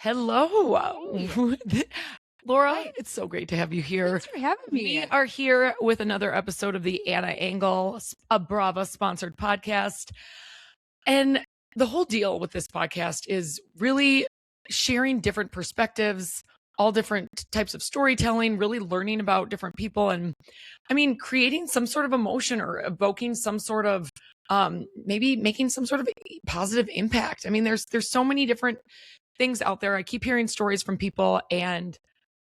Hello. Hey. Laura, Hi. it's so great to have you here. Thanks for having We me. are here with another episode of the Anna Angle, a Brava sponsored podcast. And the whole deal with this podcast is really sharing different perspectives, all different types of storytelling, really learning about different people. And I mean, creating some sort of emotion or evoking some sort of maybe making some sort of positive impact. I mean, there's so many different things out there. I keep hearing stories from people and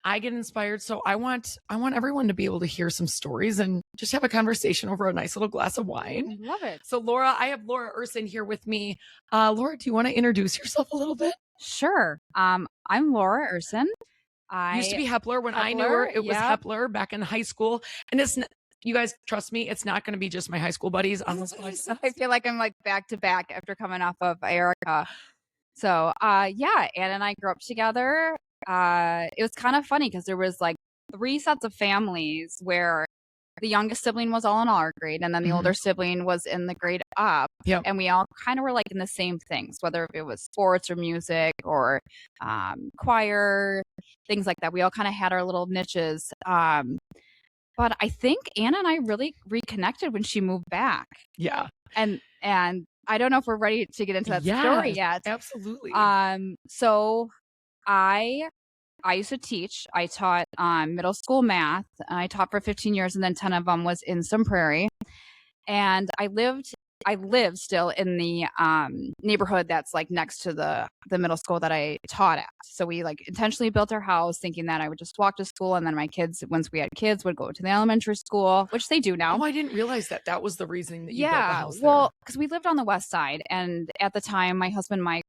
I get inspired. So I want everyone to be able to hear some stories and just have a conversation over a nice little glass of wine. I love it. So Laura, I have Laura Urson here with me. Laura, do you want to introduce yourself a little bit? Sure. I'm Laura Urson. Used to be Hepler. When I knew her, it was Hepler back in high school. And you guys trust me, it's not going to be just my high school buddies on this podcast. I feel like I'm like back to back after coming off of Erica. So, yeah, Anna and I grew up together. It was kind of funny because there was like three sets of families where the youngest sibling was all in our grade, and then the older sibling was in the grade up. Yep. And we all kind of were like in the same things, whether it was sports or music or choir, things like that. We all kind of had our little niches. But I think Anna and I really reconnected when she moved back. Yeah. And I don't know if we're ready to get into that story yet. Absolutely. So I used to teach. I taught middle school math. I taught for 15 years, and then 10 of them was in Sun Prairie. And I live still in the neighborhood that's like next to the middle school that I taught at. So we like intentionally built our house thinking that I would just walk to school, and then my kids, once we had kids, would go to the elementary school, which they do now. Oh, I didn't realize that was the reasoning that you built the house there. Well, because we lived on the west side, and at the time, my husband Mike,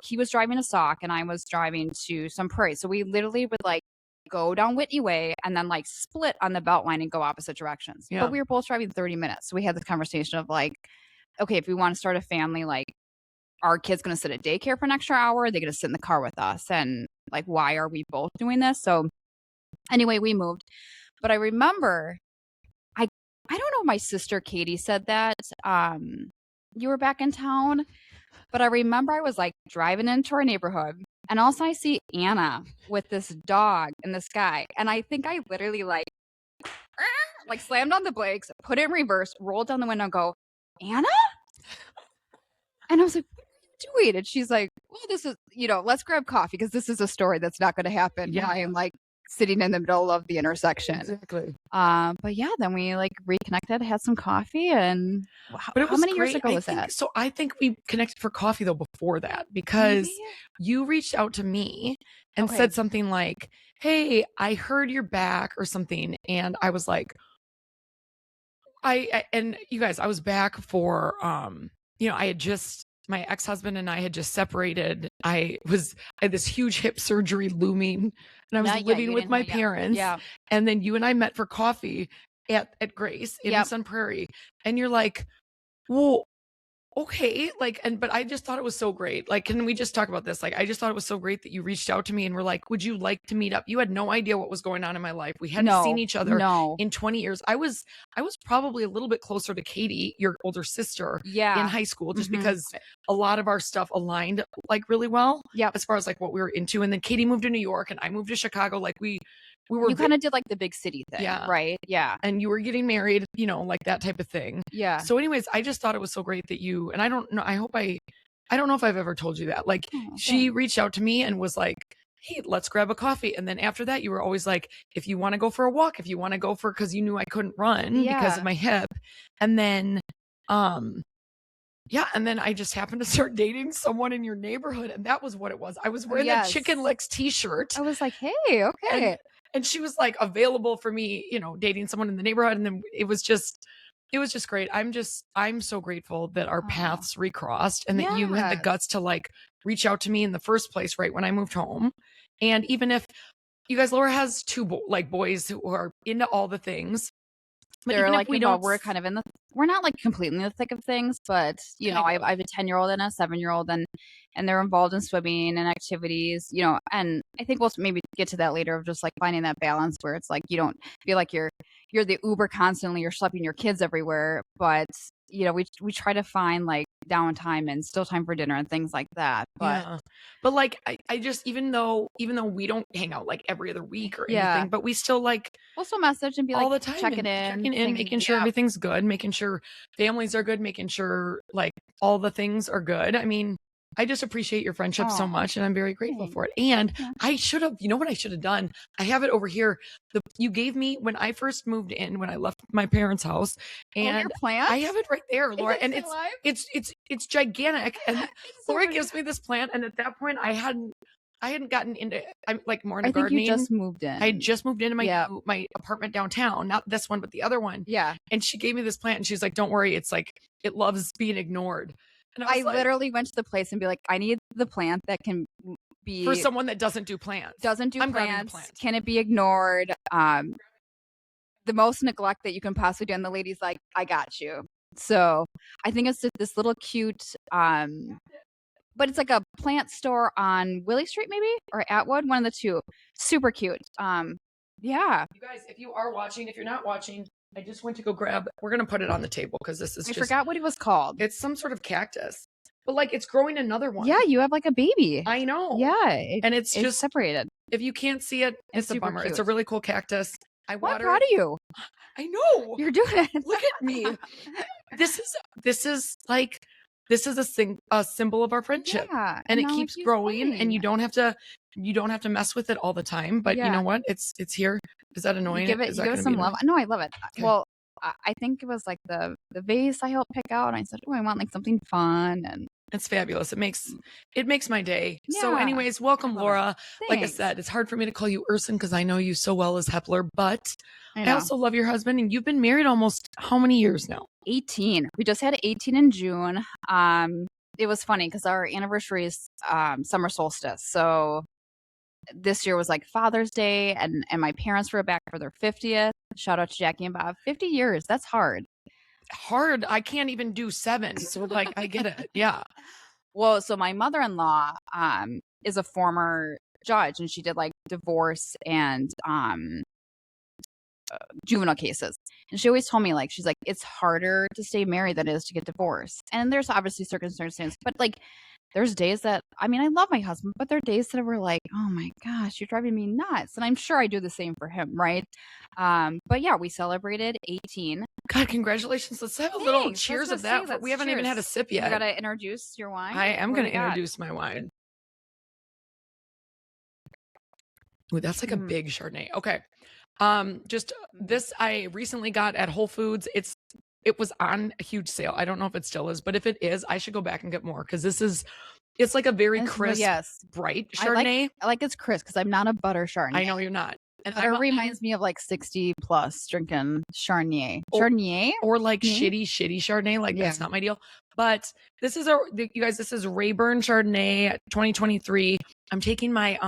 he was driving to Sauk, and I was driving to Sun Prairie. So we literally would like go down Whitney Way and then like split on the Beltline and go opposite directions. Yeah. But we were both driving 30 minutes. So we had this conversation of like, okay, if we want to start a family, like, our kid's going to sit at daycare for an extra hour? Are they going to sit in the car with us? And like, why are we both doing this? So anyway, we moved. But I remember, I don't know if my sister Katie said that you were back in town, but I remember I was like driving into our neighborhood, and also I see Anna with this dog in the sky. And I think I literally like slammed on the brakes, put it in reverse, rolled down the window and go, Anna? And I was like, what are you doing? And she's like, well, this is, let's grab coffee because this is a story that's not going to happen. Yeah. I am like sitting in the middle of the intersection. Exactly. But yeah, then we like reconnected, had some coffee, and how many years ago was that? So I think we connected for coffee though before that, because you reached out to me and said something like, hey, I heard you're back or something. And I was like, and you guys, I was back for, my ex-husband and I had just separated. I had this huge hip surgery looming, and I was living with my parents. Yeah. And then you and I met for coffee at Grace in Sun Prairie. And you're like, well, okay. But I just thought it was so great. Like, can we just talk about this? Like, I just thought it was so great that you reached out to me and were like, would you like to meet up? You had no idea what was going on in my life. We hadn't seen each other in 20 years. I was probably a little bit closer to Katie, your older sister, in high school, just because a lot of our stuff aligned like really well as far as like what we were into. And then Katie moved to New York and I moved to Chicago. Like we were, you kind of did like the big city thing, right? Yeah. And you were getting married, like that type of thing. Yeah. So anyways, I just thought it was so great that you, and I don't know if I've ever told you that. Like, she reached out to me and was like, hey, let's grab a coffee. And then after that, you were always like, if you want to go for a walk, because you knew I couldn't run because of my hip. And then, and then I just happened to start dating someone in your neighborhood. And that was what it was. I was wearing that Chicken Licks t-shirt. I was like, hey, okay. And she was like available for me, dating someone in the neighborhood. And then it was just great. I'm so grateful that our paths recrossed and that you had the guts to like reach out to me in the first place, right when I moved home. And even if you guys, Laura has two boys who are into all the things. But they're like, we're kind of we're not like completely in the thick of things, but I have a 10-year-old and a 7-year-old, and they're involved in swimming and activities, and I think we'll maybe get to that later of just like finding that balance where it's like, you don't feel like you're the Uber constantly, you're schlepping your kids everywhere, but you know, we try to find like downtime and still time for dinner and things like that. But Yeah. But like I just even though we don't hang out like every other week or yeah, anything, but we still like we'll still message and be all like the time checking and in, checking in, things, making sure yeah. everything's good, making sure families are good, making sure like all the things are good. I mean, I just appreciate your friendship so Aw, much and I'm very grateful thanks. for it. And Yeah. I should have, you know what I should have done? I have it over here. You gave me when I first moved in, when I left my parents' house, Oh, your and plant? I have it right there, Is Laura, it and still alive? it's gigantic. And It's Laura super gives me this plant, and at that point I hadn't gotten into I'm like more into I think you gardening. just moved in. I had just moved into Yep. my apartment downtown, not this one, but the other one. Yeah. And she gave me this plant and she's like, don't worry. It's like, it loves being ignored. And I I was like, literally went to the place and be like, I need the plant that can for be someone that doesn't do plants. doesn't do I'm grabbing the plants. plant. Can it be ignored? The most neglect that you can possibly do. And the lady's like, I got you. So I think it's just this little cute, but it's like a plant store on Willie Street, maybe, or Atwood, one of the two. Super cute. Yeah. You guys, if you are watching, if you're not watching, I just went to go grab, we're going to put it on the table because this is I forgot what it was called. it's some sort of cactus, but like it's growing another one. Yeah, you have like a baby. I know. Yeah. And it's just separated. If you can't see it, it's a super bummer. It's cute. a really cool cactus. I Well, I'm water proud it. of you. I know. You're doing it. Look at me. This is like a symbol of our friendship. Yeah. And it now keeps keeps growing and you going. don't have to mess with it all the time. But you Yeah. know what? It's here. Is that annoying? You give Is that it gonna some be love. annoying? No, I love it. Okay. Well, I think it was like the vase I helped pick out. And I said, oh, I want like something fun. And It's fabulous. It makes my day. So Yeah. anyways, welcome, love it. Laura. Like I Thanks. said, it's hard for me to call you Urson because I know you so well as Hepler, but I I know. also love your husband and you've been married almost how many years now? 18. We just had 18 in June. It was funny because our anniversary is summer solstice. So this year was like Father's Day, and my parents were back for their 50th. Shout out to Jackie and Bob. 50 years. That's hard. Hard. I can't even do 7. So like I get it. Yeah. Well, so my mother-in-law is a former judge, and she did like divorce and juvenile cases. And she always told me, like, she's like, it's harder to stay married than it is to get divorced. And there's obviously circumstances, but like, there's days that, I mean, I love my husband, but there are days that were like, oh my gosh, you're driving me nuts. And I'm sure I do the same for him, right? But yeah, we celebrated 18. God, congratulations. Let's have a little Thanks. cheers Let's of that. say, We haven't even had a cheers. sip You yet. got to introduce your wine. I am What going do to you got? introduce my wine. Ooh, that's like a big Chardonnay. Okay. Just this I recently got at Whole Foods. It was on a huge sale. I don't know if it still is, but if it is, I should go back and get more because it's like a very crisp, bright Chardonnay. I like it's crisp because I'm not a butter Chardonnay. I know you're not. And Butter reminds me of like 60 plus drinking Chardonnay. Chardonnay? Or like Mhm. shitty Chardonnay. Like Yeah. that's not my deal. But this is you guys, this is Rayburn Chardonnay 2023. I'm taking my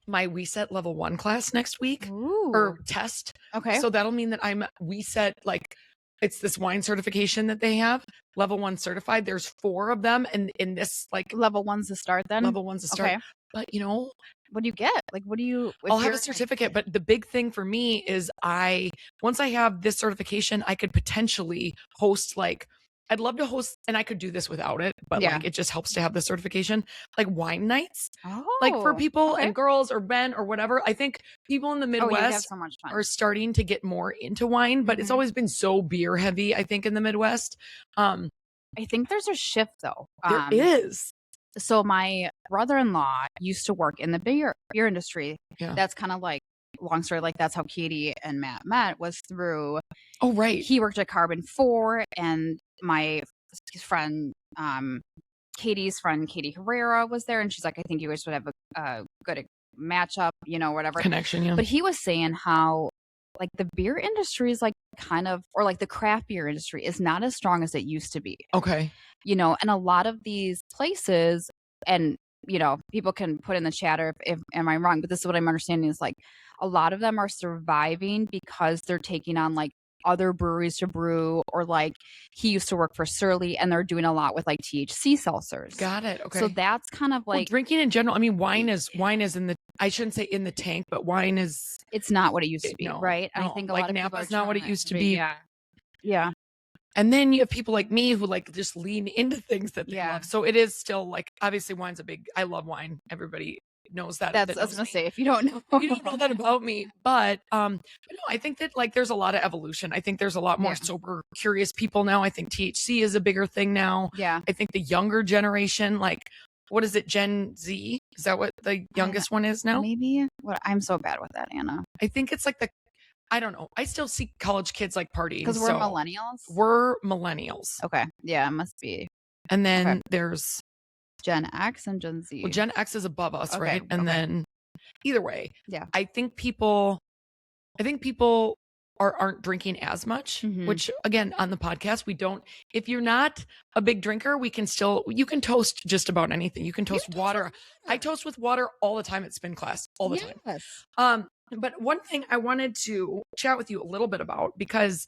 my WeSet level 1 class next week or test. Okay. So that'll mean that I'm WeSet, like it's this wine certification that they have, level 1 certified. There's 4 of them, and in this like level 1's to start then. level 1's to start. Okay. But you know, what do you get? Like, what do you? I'll have a certificate, but the big thing for me is once I have this certification, I could potentially host like. I'd love to host, and I could do this without it, but like it just helps to have the certification, like wine nights, like for people and girls or men or whatever. I think people in the Midwest so much fun. are starting to get more into wine, but it's always been so beer heavy, I think, in the Midwest. I think there's a shift though. There is. So my brother-in-law used to work in the beer industry. Yeah. That's kind of like long story. Like that's how Katie and Matt met, was through. Oh, right. He worked at Carbon 4, and my friend, Katie's friend, Katie Herrera, was there, and she's like, I think you guys would have a good matchup, you know, whatever connection. Yeah. But he was saying how like the beer industry is like kind of, or like the craft beer industry is not as strong as it used to be. Okay. You know, and a lot of these places, and you know, people can put in the chatter if am I wrong, but this is what I'm understanding is like a lot of them are surviving because they're taking on like other breweries to brew, or like he used to work for Surly and they're doing a lot with like THC seltzers. Got it. Okay. So that's kind of like drinking in general. I mean, wine is in the, I shouldn't say in the tank, but wine is, it's not what it used to be, no, right? No. I think a like lot of Napa's people not what it used to be. Yeah. And then you have people like me who like just lean into things that they Yeah. love. So it is still like, obviously wine's I love wine. Everybody knows that. That's, that I was knows gonna me. say, if you don't know, You don't know that about me, but no, I think that like there's a lot of evolution. I think there's a lot more Yeah. sober, curious people now. I think THC is a bigger thing now. Yeah. I think the younger generation, like what is it, Gen Z? Is that what the youngest one is now? Maybe. What? I'm so bad with that, Anna. I think it's like I don't know. I still see college kids like partying Because we're millennials. We're millennials. Okay. Yeah, it must be. And then there's Gen X and Gen Z. Well, Gen X is above us, Okay, right? And okay. then either way, Yeah. I think people aren't drinking as much, Mhm. which again, on the podcast, we don't, if you're not a big drinker, you can toast just about anything. You can toast water. I toast with water all the time at spin class, all the time. Yes. But one thing I wanted to chat with you a little bit about, because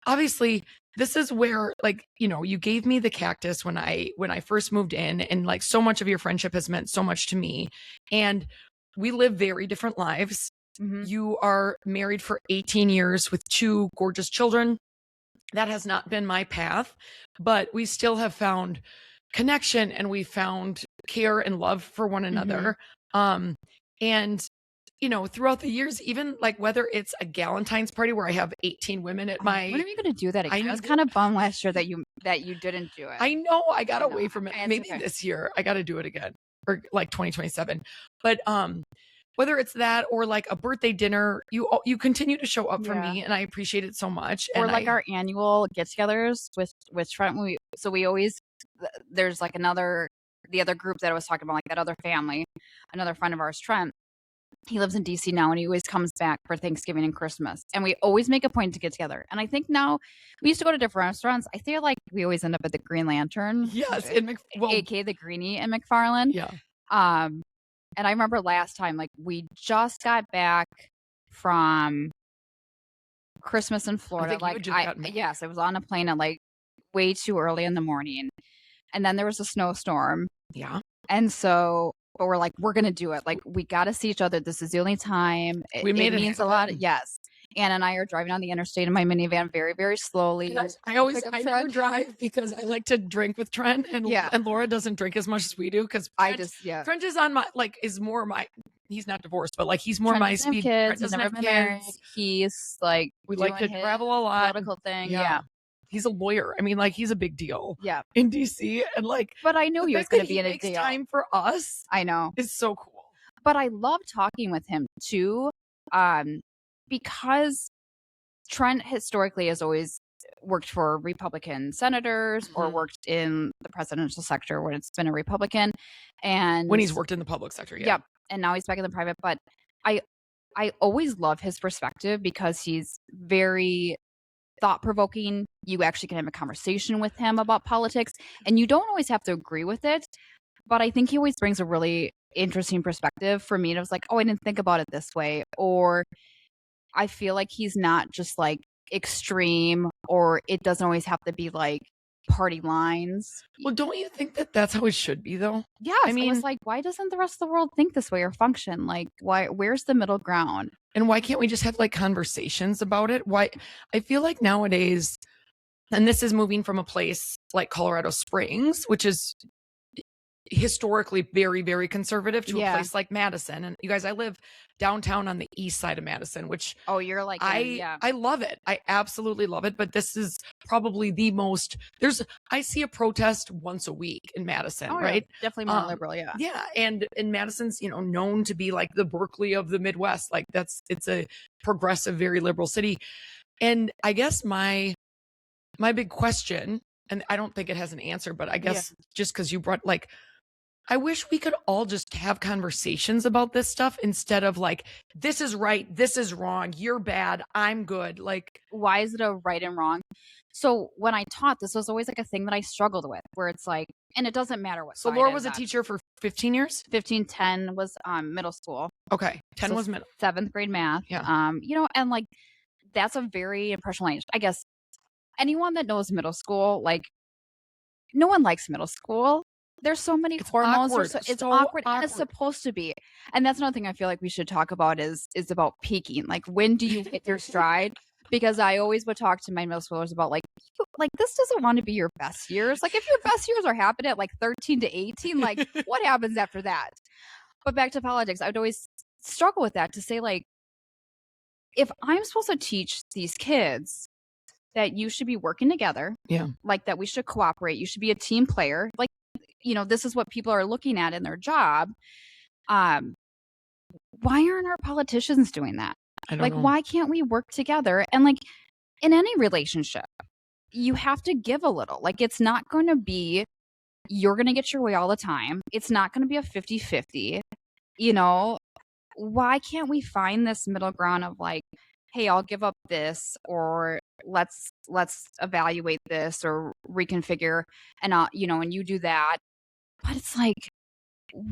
obviously this is where, like, you know, you gave me the cactus when I first moved in, and like so much of your friendship has meant so much to me, and we live very different lives. Mhm. You are married for 18 years with 2 gorgeous children. That has not been my path, but we still have found connection, and we found care and love for one another. And you know, throughout the years, even like whether it's a Galentine's party where I have 18 women at my, When are you going to do that again? I was know. kind of bummed last year that you didn't do it. I know I got I know. away from it. It's Maybe okay. this year I got to do it again, or like 2027. But whether it's that or like a birthday dinner, you continue to show up for Yeah. me, and I appreciate it so much. Or And like our annual get-togethers with Trent. We always, there's like the other group that I was talking about, like that other family, another friend of ours, Trent. He lives in DC now, and he always comes back for Thanksgiving and Christmas. And we always make a point to get together. And I think now we used to go to different restaurants. I feel like we always end up at the Green Lantern. Yes, aka the Greenie in McFarland. Yeah. And I remember last time, like we just got back from Christmas in Florida. Yes, I was on a plane at like way too early in the morning. And then there was a snowstorm. Yeah. And so, but we're like, we're going to do it. Like, we got to see each other. This is the only time. We made it it means a lot. Yes. Anna and I are driving on the interstate in my minivan very, very slowly. I never drive because I like to drink with Trent, and Laura doesn't drink as much as we do because Trent is on he's not divorced, but like he's more Trent my doesn't speed. Have kids. He's never been married. He's like, we like to travel a lot. Political thing. Yeah. He's a lawyer. I mean, like he's a big deal. Yeah. In DC, and like, but I knew he was going to be in a deal. Time for us. I know. It's so cool. But I love talking with him too, because Trent historically has always worked for Republican senators or worked in the presidential sector when it's been a Republican, and when he's worked in the public sector. Yeah. Yep. And now he's back in the private. But I always love his perspective because he's very thought-provoking. You actually can have a conversation with him about politics, and you don't always have to agree with it, but I think he always brings a really interesting perspective for me. And it was like, oh, I didn't think about it this way. Or I feel like he's not just like extreme, or it doesn't always have to be like party lines. Well, don't you think that that's how it should be though? Yes. I mean, it's like, why doesn't the rest of the world think this way or function? Like, where's the middle ground? And why can't we just have like conversations about it? Why? I feel like nowadays, and this is moving from a place like Colorado Springs, which is historically very, very conservative, to a place like Madison. And you guys, I live downtown on the east side of Madison, which you're like, I love it. I absolutely love it. But this is probably the most, I see a protest once a week in Madison, right? Yeah. Definitely more liberal. Yeah. Yeah. And Madison's, known to be like the Berkeley of the Midwest. Like it's a progressive, very liberal city. And I guess my big question, and I don't think it has an answer, but I guess just because you brought like, I wish we could all just have conversations about this stuff instead of like, this is right, this is wrong, you're bad, I'm good. Like, why is it a right and wrong? So when I taught, this was always like a thing that I struggled with, where it's like, and it doesn't matter what. So Laura was a teacher for 15 years? 15, 10 was middle school. Okay. 10 was middle. 7th grade math. Yeah. And like, that's a very impressionable age. I guess anyone that knows middle school, like, no one likes middle school. There's so many hormones. It's awkward, and it's supposed to be. And that's another thing I feel like we should talk about is about peaking. Like, when do you hit your stride? because I always would talk to my middle schoolers about like this doesn't want to be your best years. Like if your best years are happening at like 13 to 18, like what happens after that? But back to politics, I would always struggle with that to say like, if I'm supposed to teach these kids that you should be working together, Yeah. like that we should cooperate, you should be a team player, like, this is what people are looking at in their job. Um, why aren't our politicians doing that? I don't Like, know. why can't we work together? And like in any relationship, you have to give a little. Like, it's not going to be, you're going to get your way all the time. It's not going to be a 50-50. Why can't we find this middle ground of like, hey, I'll give up this, or let's evaluate this or reconfigure, and and you do that. But it's like,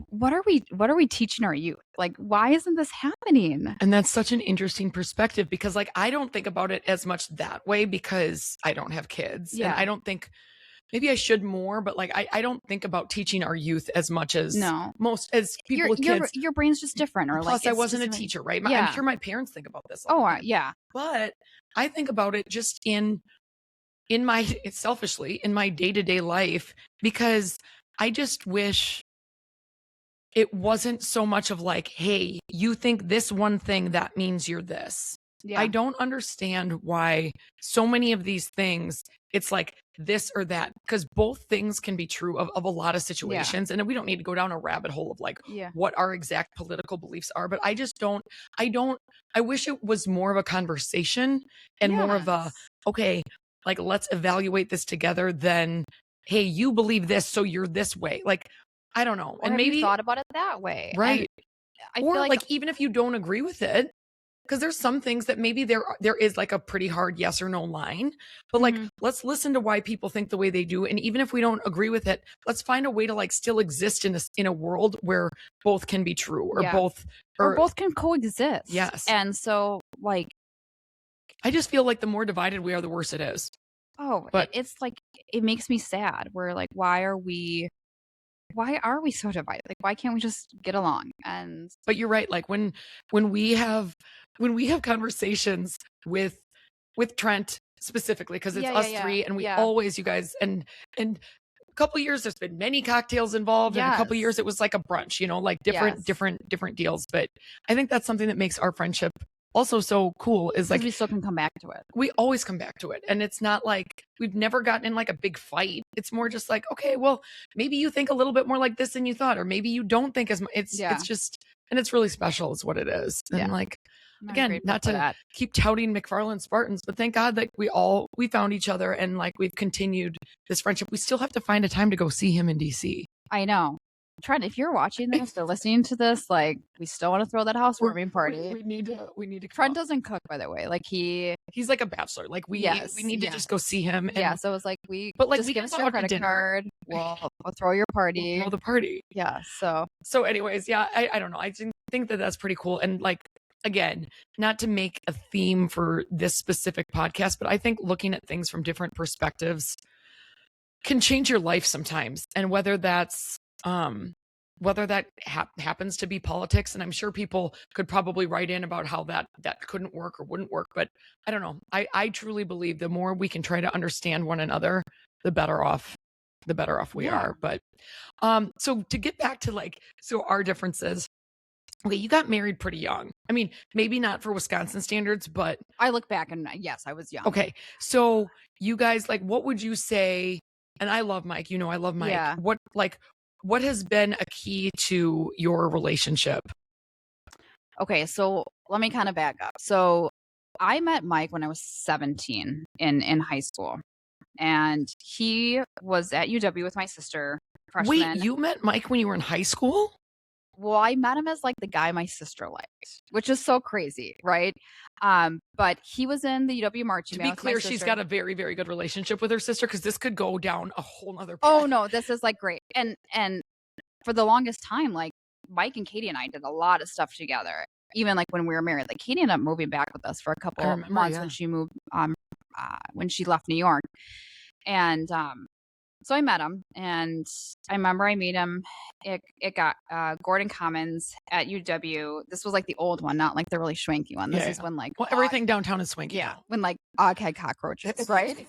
what are we teaching our youth? Like, why isn't this happening? And that's such an interesting perspective because like I don't think about it as much that way because I don't have kids. Yeah. And I don't think, maybe I should more, but like I don't think about teaching our youth as much as most as people with kids. Your brain's just different. Or plus like, I wasn't a teacher, right? Yeah. I'm sure my parents think about this all the time. Yeah. But I think about it just in my selfishly in my day-to-day life, because I just wish it wasn't so much of like, hey, you think this one thing, that means you're this. Yeah. I don't understand why so many of these things, it's like this or that, because both things can be true of a lot of situations. And we don't need to go down a rabbit hole of like what our exact political beliefs are. But I just don't, I wish it was more of a conversation and more of a, okay, like, let's evaluate this together than, hey, you believe this, so you're this way. Like, I don't know. Or and have maybe you thought about it that way. Right. And I or feel like even if you don't agree with it, because there's some things that maybe there is like a pretty hard yes or no line, but like let's listen to why people think the way they do, and even if we don't agree with it, let's find a way to like still exist in a world where both can be true, or both can coexist. Yes. And so like, I just feel like the more divided we are, the worse it is. But it's like, it makes me sad. We're like, why are we so divided? Like, why can't we just get along? But you're right. Like when we have conversations with Trent specifically, because it's us three, and we always, you guys, and a couple years there's been many cocktails involved, and a couple years it was like a brunch, like different deals. But I think that's something that makes our friendship also so cool, is like we still can come back to it. We always come back to it. And it's not like we've never gotten in like a big fight. It's more just like, okay, well, maybe you think a little bit more like this than you thought, or maybe you don't think as much. It's just, and it's really special is what it is. And like, again, not to keep touting McFarland Spartans, but thank God that we found each other, and like we've continued this friendship. We still have to find a time to go see him in DC. I know. Trent, if you're watching this or listening to this, like, we still want to throw that housewarming party. We need to. Trent doesn't cook, by the way. Like he's like a bachelor. Like we need to just go see him. And, so it's like but like just we give us your credit card. We'll throw your party. We'll throw the party. Yeah. So anyways, I don't know. I think that that's pretty cool. And like, again, not to make a theme for this specific podcast, but I think looking at things from different perspectives can change your life sometimes. And whether that's whether that happens to be politics, and I'm sure people could probably write in about how that couldn't work or wouldn't work, but I don't know. I truly believe the more we can try to understand one another, the better off we are. But so to get back to like, so our differences. Okay, you got married pretty young. I mean, maybe not for Wisconsin standards, but I look back and yes, I was young. Okay, so you guys, like, what would you say? And I love Mike. I love Mike. Yeah. What has been a key to your relationship? Okay, so let me kind of back up. So I met Mike when I was 17 in high school, and he was at UW with my sister. Freshman. Wait, you met Mike when you were in high school? Well, I met him as like the guy my sister liked, which is so crazy, right? But he was in the UW marching band. To be clear, she's got a very, very good relationship with her sister, because this could go down a whole nother path. Oh no, this is like great. And for the longest time, like Mike and Katie and I did a lot of stuff together. Even like when we were married, like Katie ended up moving back with us for a couple months when she moved when she left New York. And So I met him, and I remember I made him. It got Gordon Commons at UW. This was like the old one, not like the really schwanky one. This Yeah, is yeah. when like Well, everything downtown is swanky now. when like Og had cockroaches, right?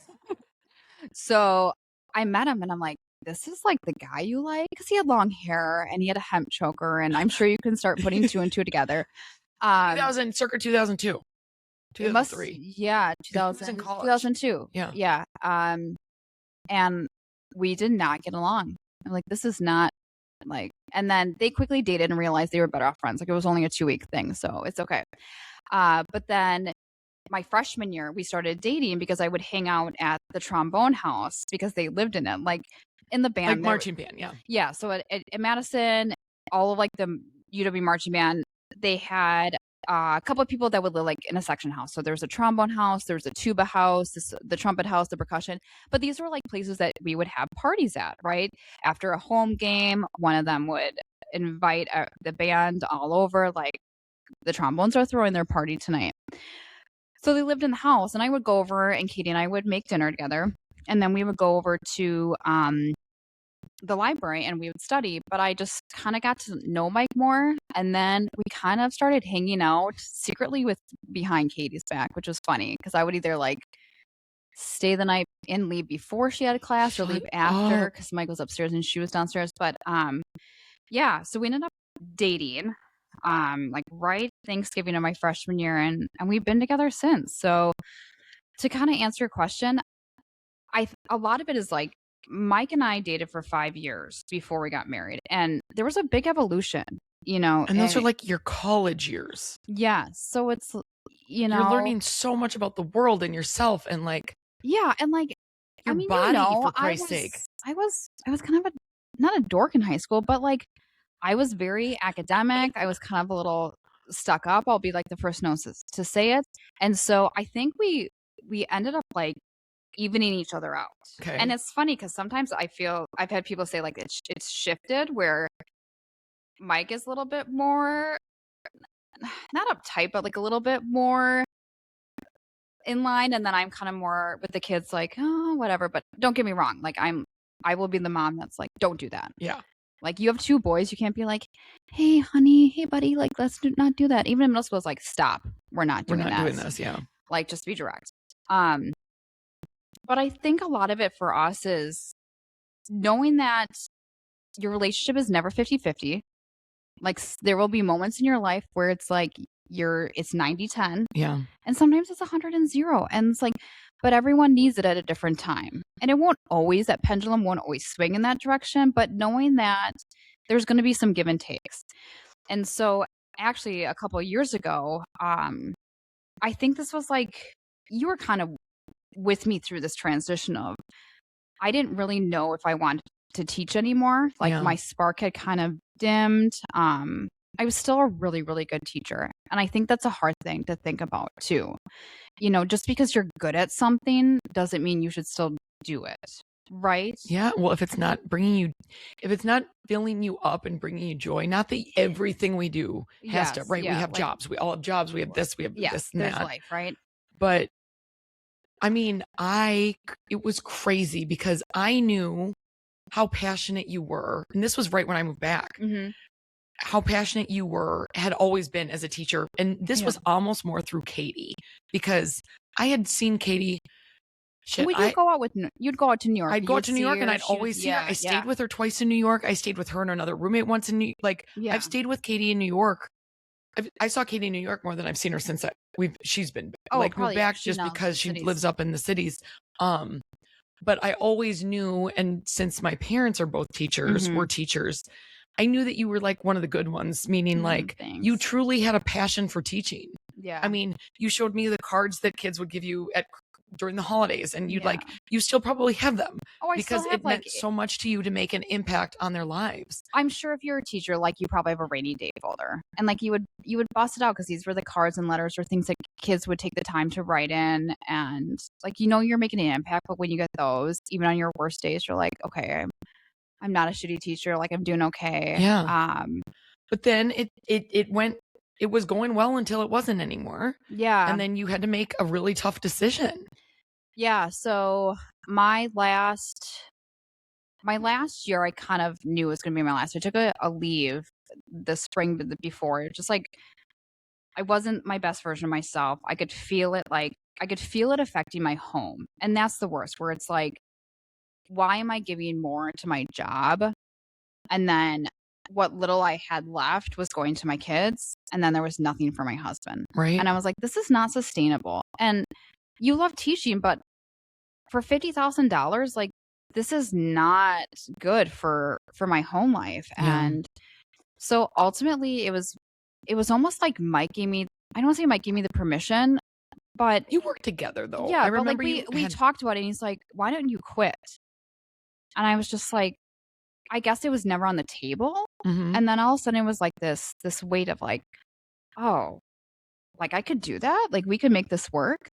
So I met him, and I'm like, this is like the guy you like, because he had long hair and he had a hemp choker, and I'm sure you can start putting two and two together. 2000, circa 2002, It must, 2003. yeah, He was in college. 2002. Yeah. Yeah. And we did not get along. I'm like, this is not like, and then they quickly dated and realized they were better off friends. Like, it was only a 2-week thing, so it's okay. But then my freshman year, we started dating because I would hang out at the trombone house because they lived in it, like in the band. Like marching band, yeah. Yeah. So at Madison, all of like the UW marching band, they had a couple of people that would live like in a section house. So there was a trombone house, there was a tuba house, the trumpet house, the percussion. But these were like places that we would have parties at, right? After a home game, one of them would invite the band all over, like, the trombones are throwing their party tonight. So they lived in the house, and I would go over, and Katie and I would make dinner together. And then we would go over to the library and we would study, but I just kind of got to know Mike more. And then we kind of started hanging out secretly with behind Katie's back, which was funny because I would either like stay the night and leave before she had a class or leave after because Mike was upstairs and she was downstairs. But yeah, so we ended up dating like right Thanksgiving of my freshman year, and we've been together since. So to kind of answer your question, a lot of it is like Mike and I dated for 5 years before we got married, and there was a big evolution, you know. And those are like your college years. Yeah, so it's, you know, you're learning so much about the world and yourself, and like, yeah, and like your I mean, body, you know, for Christ's sake. I was kind of not a dork in high school, but like I was very academic. I was kind of a little stuck up. I'll be like the first one to say it. And so I think we ended up like evening each other out. Okay. And it's funny because sometimes I feel I've had people say like it's shifted where Mike is a little bit more not uptight, but like a little bit more in line, and then I'm kind of more with the kids, like, oh, whatever. But don't get me wrong, like I will be the mom that's like, don't do that. Yeah. Like, you have 2 boys, you can't be like, hey, honey, hey, buddy, like, let's not do that. Even in middle school, it's like, stop, we're not doing this. Yeah. Like, just be direct. But I think a lot of it for us is knowing that your relationship is never 50-50. Like, there will be moments in your life where it's like it's 90-10. Yeah. And sometimes it's 100-0. And it's like, but everyone needs it at a different time. And that pendulum won't always swing in that direction, but knowing that there's going to be some give and takes. And so actually a couple of years ago, I think this was like, you were kind of with me through this transition of, I didn't really know if I wanted to teach anymore. Like, my spark had kind of dimmed. I was still a really, really good teacher. And I think that's a hard thing to think about too. You know, just because you're good at something doesn't mean you should still do it. Right? Yeah. Well, if it's not filling you up and bringing you joy, not that everything we do has to, right? Yeah, we have like, jobs. We all have jobs. We have this, we have this and there's that. life, right? But I mean, it was crazy because I knew how passionate you were. And this was right when I moved back. Mm-hmm. How passionate you had always been as a teacher. And this was almost more through Katie, because I had seen Katie. You'd go out to New York. I'd go out to New York and I'd always see her. I stayed with her twice in New York. I stayed with her and another roommate once in New York. Like, I've stayed with Katie in New York. I saw Katie in New York more than I've seen her since she's been moved back, just because she lives up in the cities. But I always knew, and since my parents are both teachers, were teachers, I knew that you were like one of the good ones, meaning like, thanks. You truly had a passion for teaching. Yeah. I mean, you showed me the cards that kids would give you during the holidays, and you still probably have them, because it meant so much to you to make an impact on their lives. I'm sure if you're a teacher, like, you probably have a rainy day folder, and like you would bust it out because these were the cards and letters or things that kids would take the time to write in, and like, you're making an impact. But when you get those, even on your worst days, you're like, okay, I'm not a shitty teacher, like, I'm doing okay. Yeah. But then it was going well until it wasn't anymore. Yeah. And then you had to make a really tough decision. Yeah. So my last my last year, I kind of knew it was going to be my last. I took a leave the spring before. It was just like I wasn't my best version of myself. I could feel it, like I could feel it affecting my home. And that's the worst, where it's like, why am I giving more to my job? And then what little I had left was going to my kids. And then there was nothing for my husband. Right. And I was like, this is not sustainable. And you love teaching, but for $50,000, like this is not good for my home life. Yeah. And so ultimately it was almost like Mike gave me, I don't want to say Mike gave me the permission, but You work together though. yeah, I but like remember we talked about it and he's like, why don't you quit? And I was just like, I guess it was never on the table. Mhm. And then all of a sudden it was like this weight of like, oh, like I could do that. Like we could make this work.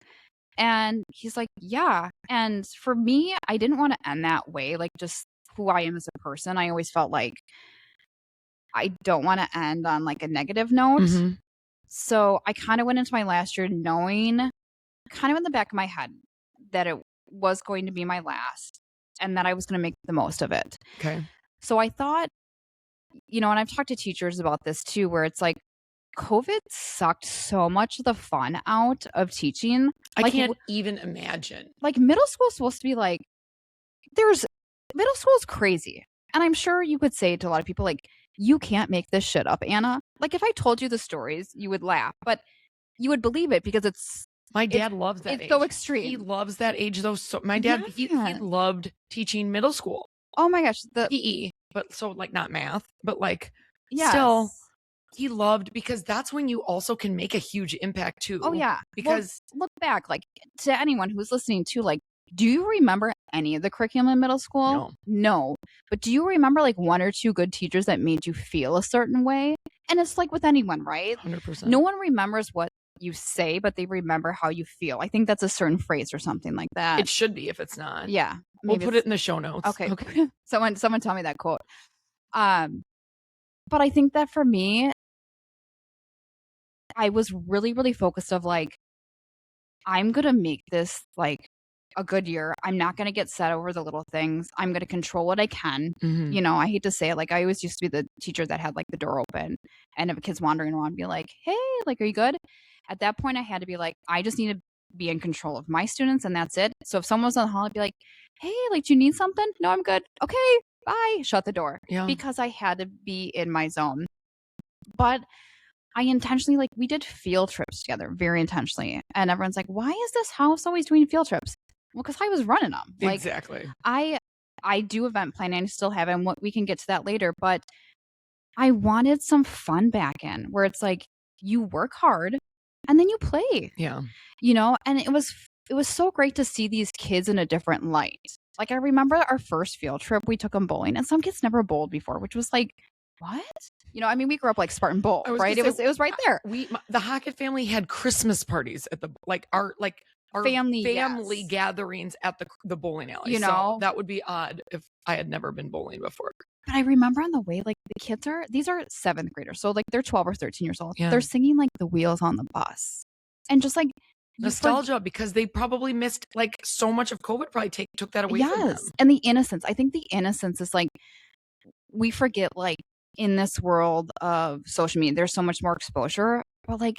And he's like, yeah. And for me, I didn't want to end that way. Like just who I am as a person. I always felt like I don't want to end on like a negative note. Mhm. So I kind of went into my last year knowing kind of in the back of my head that it was going to be my last and that I was going to make the most of it. Okay. So I thought, and I've talked to teachers about this too, where it's like COVID sucked so much of the fun out of teaching. I Like, can't even imagine. like middle school is supposed to be like, middle school is crazy. And I'm sure you could say to a lot of people, like, you can't make this shit up, Anna. Like, if I told you the stories, you would laugh, but you would believe it because My dad loves that it's age. so extreme. He loves that age though. So my dad, he loved teaching middle school Oh my gosh, the PE, but so like not math, but like yes. still he loved because that's when you also can make a huge impact too. Oh yeah. Because well, look back, like to anyone who's listening to, like, do you remember any of the curriculum in middle school? No. But do you remember like one or two good teachers that made you feel a certain way? And it's like with anyone, right? 100%. No one remembers what you say, but they remember how you feel. I think that's a certain phrase or something like that. It should be if it's not. Yeah. We'll put it in the show notes. Okay. Someone tell me that quote. But I think that for me, I was really, really focused of like, I'm going to make this like a good year. I'm not going to get set over the little things. I'm going to control what I can. Mhm. I hate to say it. Like I always used to be the teacher that had like the door open and if a kid's wandering around, be like, hey, like, are you good? At that point, I had to be like, I just need to be in control of my students and that's it. So if someone was on the hall, I'd be like, hey, like, do you need something? No, I'm good. Okay, bye. Shut the door. Yeah. Because I had to be in my zone. But I intentionally, like, we did field trips together very intentionally. And everyone's like, why is this house always doing field trips? Well, because I was running them. Like, Exactly. I do event planning. I still have, and we can get to that later. But I wanted some fun back in where it's like you work hard and then you play. Yeah. And it was so great to see these kids in a different light. Like I remember our first field trip, we took them bowling, and some kids never bowled before, which was like, what? I mean, we grew up like Spartan Bowl, right? It was right there. The Hockett family had Christmas parties at our family gatherings at the bowling alley. So that would be odd if I had never been bowling before. But I remember on the way, like the kids these are 7th graders, so like they're 12 or 13 years old. Yeah. They're singing like The Wheels on the Bus, and just like nostalgia because they probably missed like so much of COVID. Probably took that away from them. And the innocence. I think the innocence is like we forget, like, in this world of social media, there's so much more exposure, but like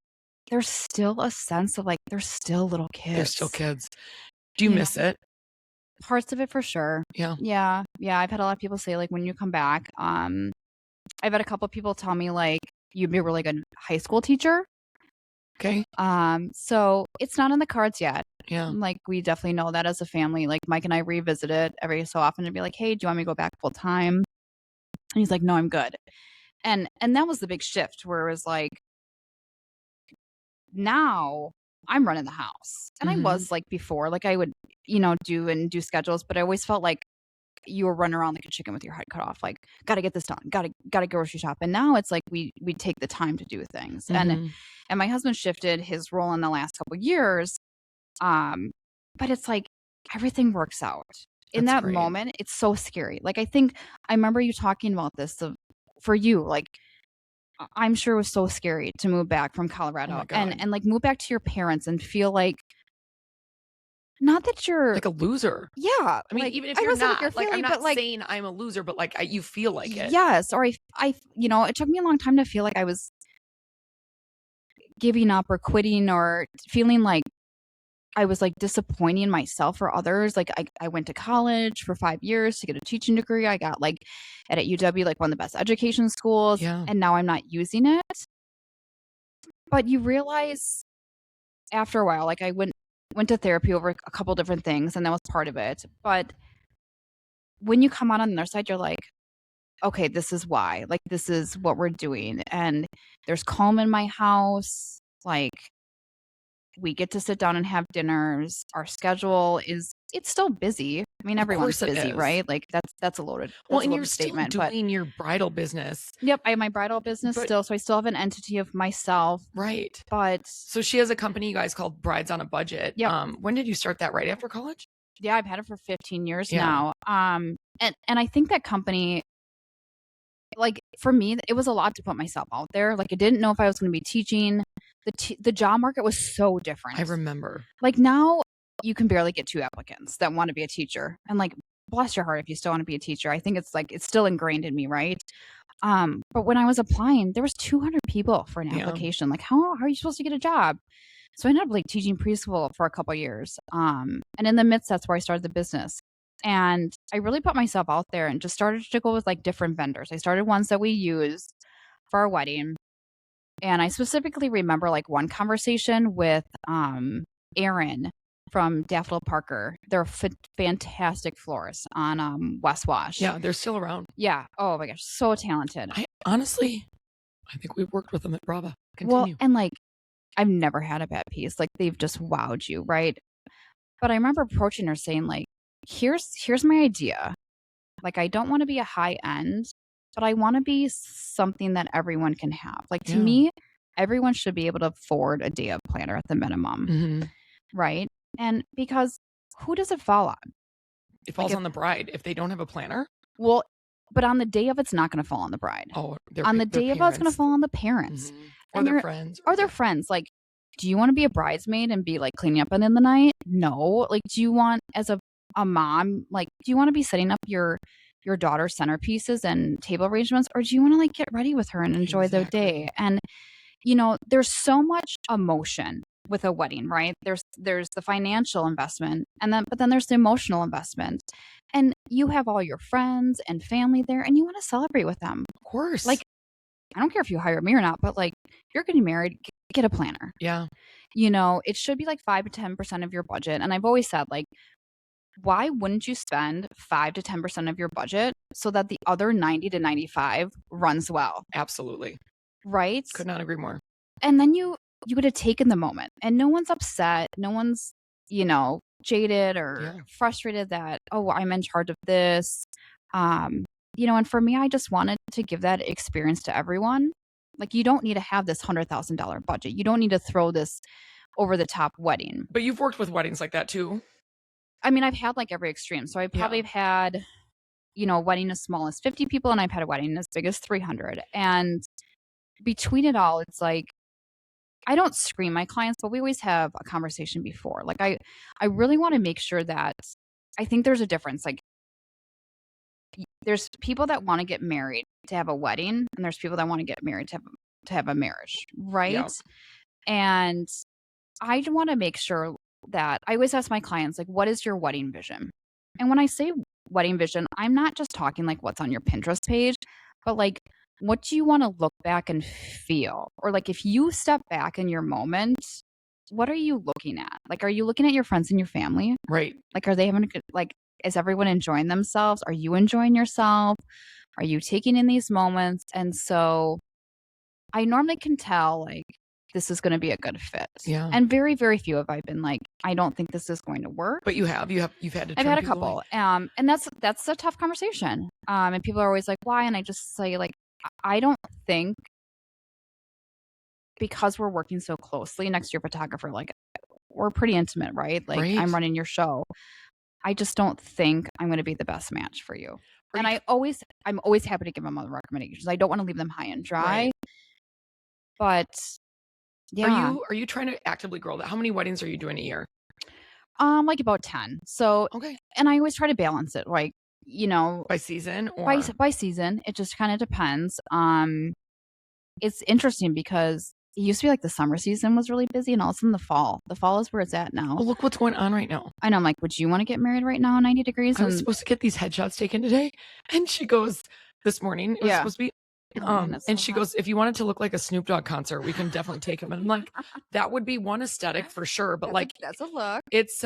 there's still a sense of like they're still little kids. They're still kids. Do you miss it? Parts of it for sure. Yeah. Yeah. I've had a lot of people say like when you come back, I've had a couple of people tell me like you'd be a really good high school teacher. Okay. So it's not in the cards yet. Yeah. Like we definitely know that as a family. Like Mike and I revisit it every so often and be like, hey, do you want me to go back full time? And he's like, no, I'm good. And that was the big shift where it was like, now I'm running the house. And I was like before, like I would, do schedules, but I always felt like you were running around like a chicken with your head cut off. Like, gotta get this done. Gotta grocery shop. And now it's like we take the time to do things. And my husband shifted his role in the last couple of years. But it's like everything works out. In that moment, it's so scary. Like I remember you talking about this for you, like I'm sure it was so scary to move back from Colorado and like move back to your parents and feel like not that you're like a loser. yeah. I mean, Like, even if I you're don't say like not, you're like, I'm feeling, not but like, saying I'm a loser, but like you feel like it. yes. Or it took me a long time to feel like I was giving up or quitting or feeling like I was like disappointing myself or others. Like I went to college for 5 years to get a teaching degree. I got like at UW, like one of the best education schools, Yeah. and now I'm not using it. But you realize after a while, like I went to therapy over a couple different things, and that was part of it. But when you come out on the other side, you're like, okay, this is why. Like this is what we're doing, and there's calm in my house. Like we get to sit down and have dinners. Our schedule it's still busy. I mean, Of everyone's course it busy, is. right? Like that's a loaded Well, that's a and you're loaded still statement. But doing your bridal business. yep, I have my bridal business But still, so I still have an entity of myself. right. But So she has a company you guys called Brides on a Budget. yep, When did you start that? Right after college? yeah, I've had it for 15 years Yeah. now. And I think that company, like for me, it was a lot to put myself out there. Like I didn't know if I was going to be teaching. The job market was so different. I remember. Like now you can barely get 2 applicants that want to be a teacher. And like bless your heart if you still want to be a teacher. I think it's like it's still ingrained in me, right? But when I was applying, there was 200 people for an Yeah. application. Like how are you supposed to get a job? So I ended up like teaching preschool for a couple years. And in the midst, that's where I started the business. And I really put myself out there and just started to go with like different vendors. I started ones that we used for our wedding. And I specifically remember like one conversation with Aaron from Daffodil Parker. They're fantastic florists on West Wash. Yeah, they're still around. Yeah. Oh my gosh, so talented. I think we've worked with them at Brava. Well, Continue. and like I've never had a bad piece. Like they've just wowed you, right? But I remember approaching her saying like, here's my idea. Like I don't want to be a high end, but I want to be something that everyone can have. Like to Yeah. me, everyone should be able to afford a day of planner at the minimum, Mhm. right? And because who does it fall on? It falls on the bride if they don't have a planner. Well, but on the day of, it's not going to fall on the bride. Oh, On the day of, it's going to fall on the parents. Mhm. Or And their friends. Or their friends. Like, do you want to be a bridesmaid and be like cleaning up in the night? No. Like, do you want as a mom, like, do you want to be setting up your daughter's centerpieces and table arrangements, or do you want to like get ready with her and enjoy the day? Exactly. And there's so much emotion with a wedding, right? There's the financial investment, but then there's the emotional investment, and you have all your friends and family there, and you want to celebrate with them. Of course. Like, I don't care if you hire me or not, but like, if you're getting married, get a planner. Yeah. It should be like 5 to 10% of your budget. And I've always said, like, why wouldn't you spend 5 to 10% of your budget so that the other 90 to 95 runs well? Absolutely. Right? Could not agree more. And then you would have taken the moment, and no one's upset. No one's, jaded or frustrated that, oh, I'm in charge of this. And for me, I just wanted to give that experience to everyone. Like, you don't need to have this $100,000 budget. You don't need to throw this over the top wedding. But you've worked with weddings like that too. I mean, I've had like every extreme. So I probably have had, a wedding as small as 50 people, and I've had a wedding as big as 300. And between it all, it's like, I don't screen my clients, but we always have a conversation before. Like I really want to make sure that I think there's a difference. Like there's people that want to get married to have a wedding, and there's people that want to get married to have a marriage, right? Yeah. And I want to make sure that I always ask my clients, like, what is your wedding vision? And when I say wedding vision, I'm not just talking like what's on your Pinterest page, but like, what do you want to look back and feel? Or like, if you step back in your moment, what are you looking at? Like, are you looking at your friends and your family? Right. Like, are they having a good, like, is everyone enjoying themselves? Are you enjoying yourself? Are you taking in these moments? And so I normally can tell, like, this is going to be a good fit. Yeah. And very, very few have I been like, I don't think this is going to work. But you've had to. I've had a couple. And that's a tough conversation. And people are always like, why? And I just say, like, I don't think, because we're working so closely next to your photographer, like, we're pretty intimate, right? Like, Right. I'm running your show. I just don't think I'm going to be the best match for you. And I'm always happy to give them other recommendations. I don't want to leave them high and dry. Right. But yeah. Are you trying to actively grow that? How many weddings are you doing a year? Like about 10. So, Okay. and I always try to balance it, like, you know, By season or by season. It just kind of depends. It's interesting because it used to be like the summer season was really busy, and all of a sudden the fall. The fall is where it's at now. well, look what's going on right now. I know. I'm like, would you want to get married right now, 90 degrees? I was And supposed to get these headshots taken today, and she goes this morning. It was yeah. supposed to be. Oh man, it's so And she hot. goes, if you want it to look like a Snoop Dogg concert, we can definitely take him. And I'm like, that would be one aesthetic for sure. But like, That's a look. it's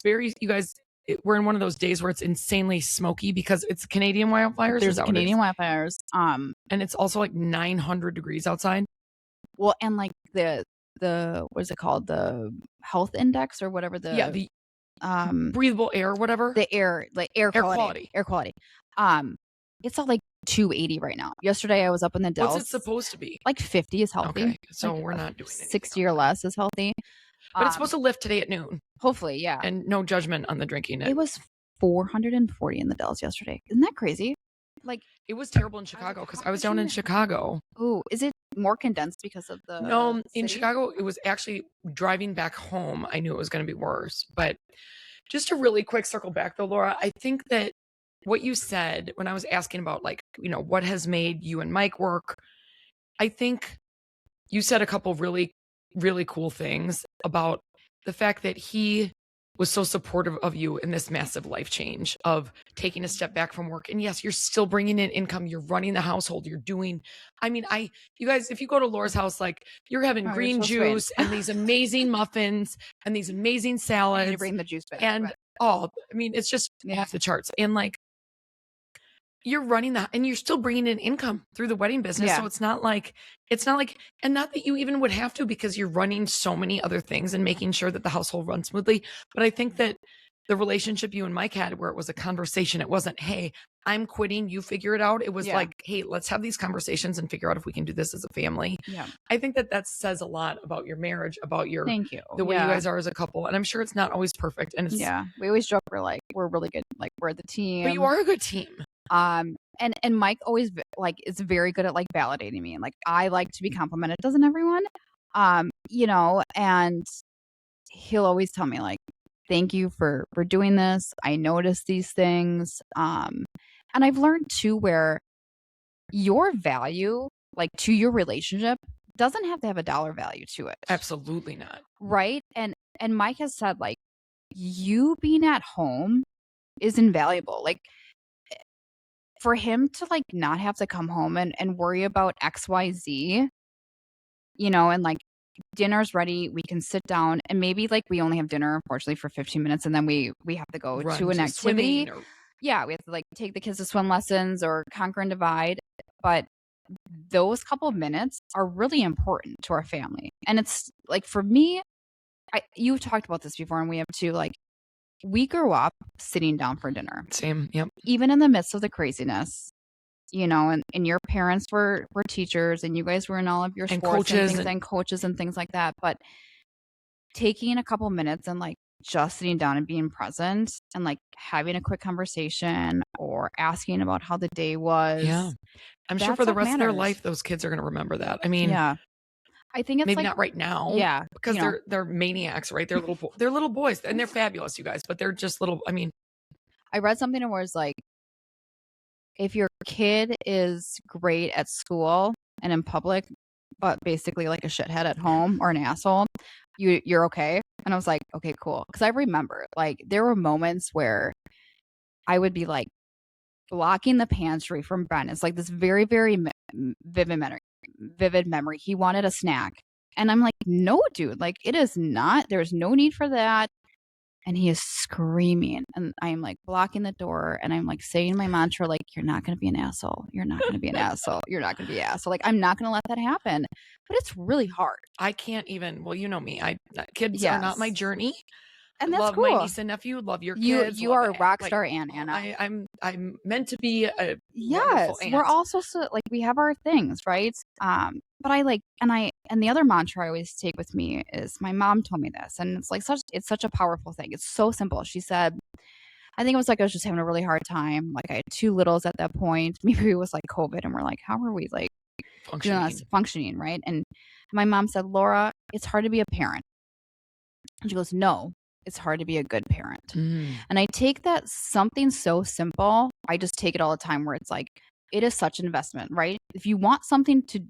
very, you guys, we're in one of those days where it's insanely smoky because it's Canadian wildfires. There's Is that Canadian what it wildfires. is? And it's also like 900 degrees outside. Well, and like the what is it called? The health index or whatever Yeah, the the breathable air, whatever. the air, like air quality. quality. Um, it's at like 280 right now. Yesterday I was up in the Dells. What's it supposed to be? Like 50 is healthy. Okay, so like we're not doing anything 60 or less is healthy. But it's supposed to lift today at noon. Hopefully, yeah. And no judgment on the drinking. It was 440 in the Dells yesterday. Isn't that crazy? Like it was terrible in Chicago because I was down in Chicago. Ooh, is it more condensed because of the No, in city? Chicago, it was actually driving back home. I knew it was going to be worse. But just a really quick circle back though, Laura, I think that what you said when I was asking about like, what has made you and Mike work, I think you said a couple really, really cool things about the fact that he was so supportive of you in this massive life change of taking a step back from work. And yes, you're still bringing in income. You're running the household. You're doing, you guys, if you go to Laura's house, like you're having green juice and these amazing muffins and these amazing salads. I need to bring the juice back. And it's just off the charts. And like, you're running that and you're still bringing in income through the wedding business. Yeah. So it's not like, and not that you even would have to because you're running so many other things and making sure that the household runs smoothly. But I think that the relationship you and Mike had where it was a conversation, it wasn't, hey, I'm quitting, you figure it out. It was like, hey, let's have these conversations and figure out if we can do this as a family. Yeah. I think that says a lot about your marriage, about your, Thank you. the way you guys are as a couple. And I'm sure it's not always perfect. And it's, we always joke we're really good. Like we're the team. But you are a good team. And Mike always like is very good at like validating me, and like I like to be complimented. Doesn't everyone? And he'll always tell me like, "Thank you for doing this. I noticed these things." And I've learned too where your value, like to your relationship, doesn't have to have a dollar value to it. Absolutely not. Right? And Mike has said like, you being at home is invaluable. Like for him to like not have to come home and worry about XYZ, and like dinner's ready, we can sit down and maybe like we only have dinner unfortunately for 15 minutes and then we have to go to an activity. Yeah, we have to like take the kids to swim lessons or conquer and divide. But those couple of minutes are really important to our family. And it's like for me, you've talked about this before and we have too, like we grew up sitting down for dinner. Same. Yep. Even in the midst of the craziness, and your parents were teachers and you guys were in all of your sports and coaches and things like that. But taking a couple minutes and like just sitting down and being present and like having a quick conversation or asking about how the day was. Yeah. I'm sure for the rest of their life, those kids are going to remember that. I mean, yeah. I think it's maybe like, not right now. Yeah. Because they're maniacs, right? They're little boys and they're fabulous, you guys, but they're just little. I mean, I read something where it's like, if your kid is great at school and in public, but basically like a shithead at home or an asshole, you're okay. And I was like, okay, cool. Because I remember like there were moments where I would be like blocking the pantry from Ben. It's like this very, very vivid memory. He wanted a snack. And I'm like, no, dude, like it is not. There's no need for that. And he is screaming. And I'm like blocking the door. And I'm like saying my mantra, like, you're not going to be an asshole. You're not going to be an asshole. You're not going to be an asshole. Like, I'm not going to let that happen. But it's really hard. I can't even, well, you know me. Kids are not my journey. And that's love cool. My niece and nephew. Love your kids. You are a rock star, Aunt Anna. I'm meant to be a yes. Aunt. We're also like we have our things, right? But I like and the other mantra I always take with me is my mom told me this, and it's like such a powerful thing. It's so simple. She said, I think it was like I was just having a really hard time. Like I had 2 littles at that point. Maybe it was like COVID, and we're like, how are we like functioning, right? And my mom said, Laura, it's hard to be a parent. And she goes, no, it's hard to be a good parent. Mm. And I take that something so simple, I just take it all the time where it's like, it is such an investment, right? If you want something to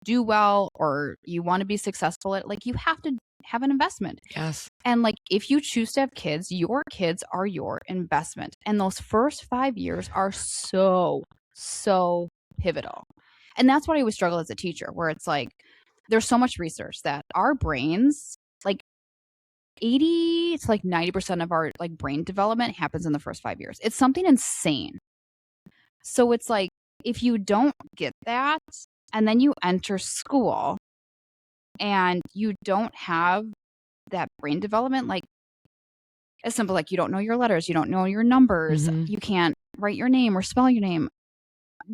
do well or you want to be successful at, like, you have to have an investment. Yes. And like, if you choose to have kids, your kids are your investment. And those first 5 years are so, so pivotal. And that's what I always struggle as a teacher, where it's like, there's so much research that our brains, like 80 to like 90% of our like brain development happens in the first 5 years. It's something insane. So it's like, if you don't get that and then you enter school and you don't have that brain development, like as simple like you don't know your letters, you don't know your numbers, you can't write your name or spell your name,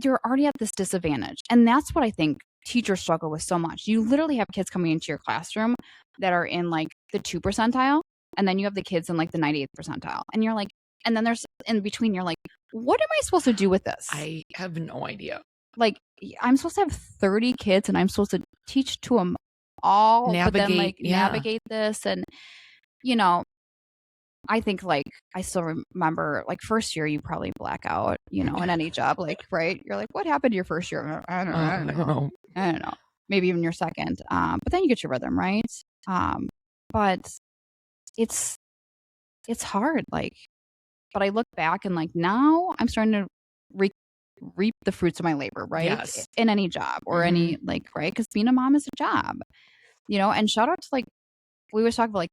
you're already at this disadvantage. And that's what I think teachers struggle with so much. You literally have kids coming into your classroom that are in like the 2 percentile, and then you have the kids in like the 98th percentile. And you're like, and then there's in between, you're like, what am I supposed to do with this? I have no idea. Like, I'm supposed to have 30 kids and I'm supposed to teach to them all, but then like navigate this. And, you know, I think like I still remember like first year you probably black out, you know, in any job, like, right? You're like, what happened to your first year? I don't know. Maybe even your second. But then you get your rhythm, right? But it's hard. Like, but I look back and like now I'm starting to reap the fruits of my labor, right? Yes. In any job or any like, right? Because being a mom is a job, you know. And shout out to like, we always talk about like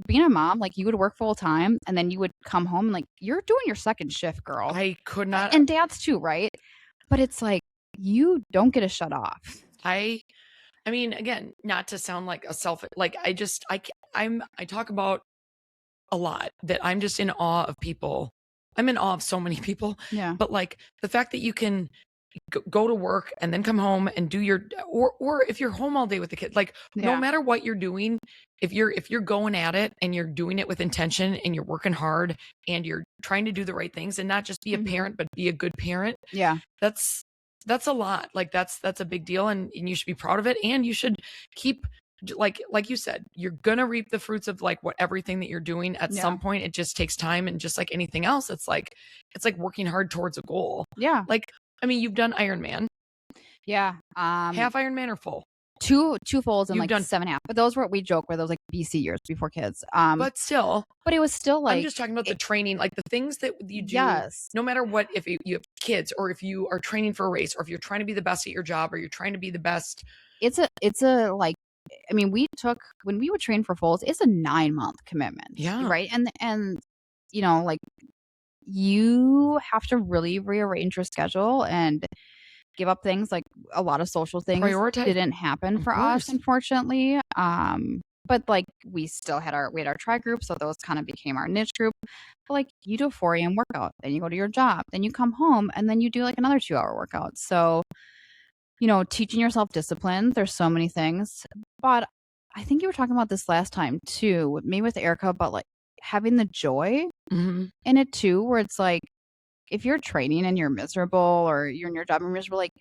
being a mom, like you would work full time and then you would come home and like you're doing your second shift, girl. I could not. And dads too, right? But it's like you don't get to shut off. I mean, again, not to sound like a like I talk about a lot that I'm just in awe of people. I'm in awe of so many people. Yeah. But like the fact that you can go to work and then come home and do your, or if you're home all day with the kid, like no matter what you're doing, if you're going at it and you're doing it with intention and you're working hard and you're trying to do the right things and not just be a parent, but be a good parent. Yeah. That's a lot. Like that's a big deal. And you should be proud of it. And you should keep, like you said, you're going to reap the fruits of like everything that you're doing at some point. It just takes time. And just like anything else, it's like working hard towards a goal. Yeah. Like, I mean, you've done Ironman. Yeah. Half Ironman or full? Two fulls and You've like done 7.5. But those were, we joke where those like BC years before kids. But still. But it was still like, I'm just talking about the training, like the things that you do. Yes. No matter what, if you have kids or if you are training for a race or if you're trying to be the best at your job or you're trying to be the best. It's a like, I mean, when we would train for fulls, it's a 9-month commitment. Yeah. Right. And you know, like you have to really rearrange your schedule and give up things. Like a lot of social things didn't happen for us, unfortunately. But like we still had our tri group, so those kind of became our niche group. But like you do a 4 a.m. workout, then you go to your job, then you come home, and then you do like another 2-hour workout. So, you know, teaching yourself discipline, there's so many things. But I think you were talking about this last time too, with me with Erica, but like having the joy in it too, where it's like if you're training and you're miserable or you're in your job and you're miserable, like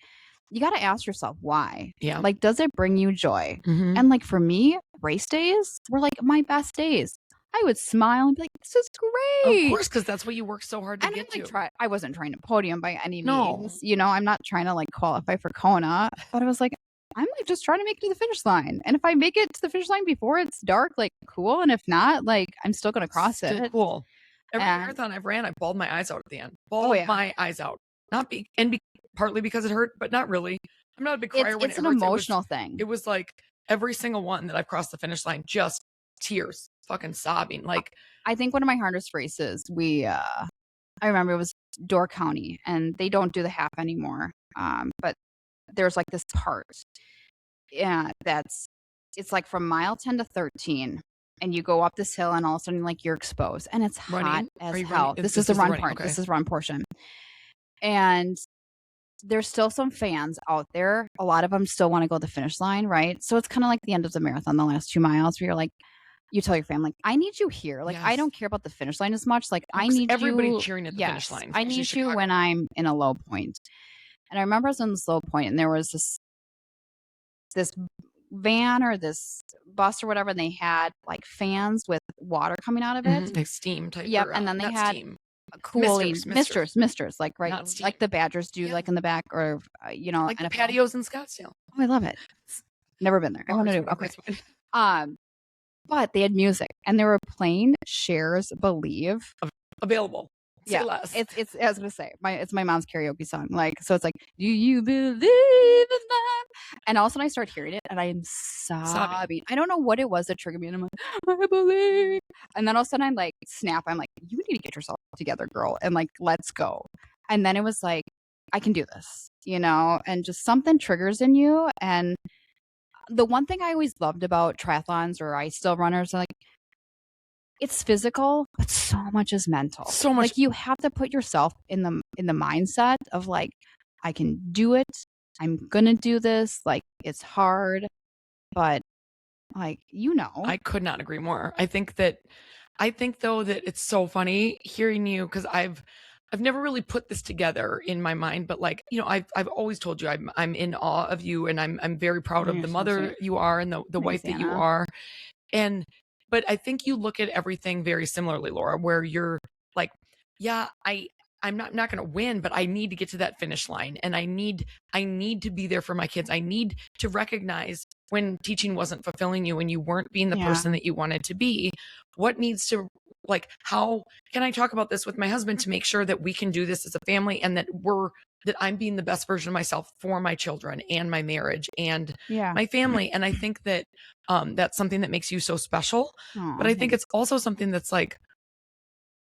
you got to ask yourself why. Yeah. Like, does it bring you joy? And like for me, race days were like my best days. I would smile and be like, this is great. Of course, because that's what you work so hard to get to. I wasn't trying to podium by any means. You know, I'm not trying to like qualify for Kona, but I was like, I'm like just trying to make it to the finish line. And if I make it to the finish line before it's dark, like cool. And if not, like I'm still going to cross it. Cool. Every marathon I've ran, I bawled my eyes out at the end. My eyes out. Partly because it hurt, but not really. I'm not a big crier when it hurts. It's an emotional thing. It was like every single one that I've crossed the finish line, just tears, fucking sobbing. Like I think one of my hardest races, I remember it was Door County, and they don't do the half anymore. But there's like this part, it's like from mile 10 to 13. And you go up this hill and all of a sudden like you're exposed and it's hot as hell. This is the run part. Okay. This is run portion. And there's still some fans out there. A lot of them still want to go to the finish line, right? So it's kind of like the end of the marathon, the last 2 miles where you're like, you tell your family, I need you here. Like, I don't care about the finish line as much. Like, I need everybody cheering at the finish line. I need you when I'm in a low point. And I remember I was in this low point and there was this van or this bus or whatever, and they had like fans with water coming out of it. Like steam type. Yep. Or, And then they not had steam. cooling misters, like right, Not steam. like the Badgers do, Yeah. like in the back, or Like the NFL. patios in Scottsdale. Oh, I love it. Never been there. I want to do. Okay. But they had music, and they were playing Cher's "Believe." Available. Say Yeah, less. it's I was gonna say it's my mom's karaoke song. Like, so it's like, do you believe in love? And all of a sudden I start hearing it, and I am sobbing. I don't know what it was that triggered me, and I'm like, I believe. And then all of a sudden I like snap. I'm like, you need to get yourself together, girl, and like, let's go. And then it was like, I can do this, and just something triggers in you. And the one thing I always loved about triathlons, or I still runners, like, it's physical, but so much is mental. So much. Like, you have to put yourself in the mindset of like, I can do it. I'm gonna do this. Like, it's hard, but like, I could not agree more. I think though that it's so funny hearing you, because I've never really put this together in my mind, but like, I've always told you I'm in awe of you, and I'm very proud of You're the so mother sweet. you are, and the Thanks, wife that you Anna. are. But I think you look at everything very similarly, Laura, where you're like, yeah, I'm not going to win, but I need to get to that finish line, and I need to be there for my kids. I need to recognize when teaching wasn't fulfilling you and you weren't being the person that you wanted to be. What needs to, like, how can I talk about this with my husband to make sure that we can do this as a family, and that I'm being the best version of myself for my children and my marriage and my family. And I think that that's something that makes you so special. But I think it's also something that's like,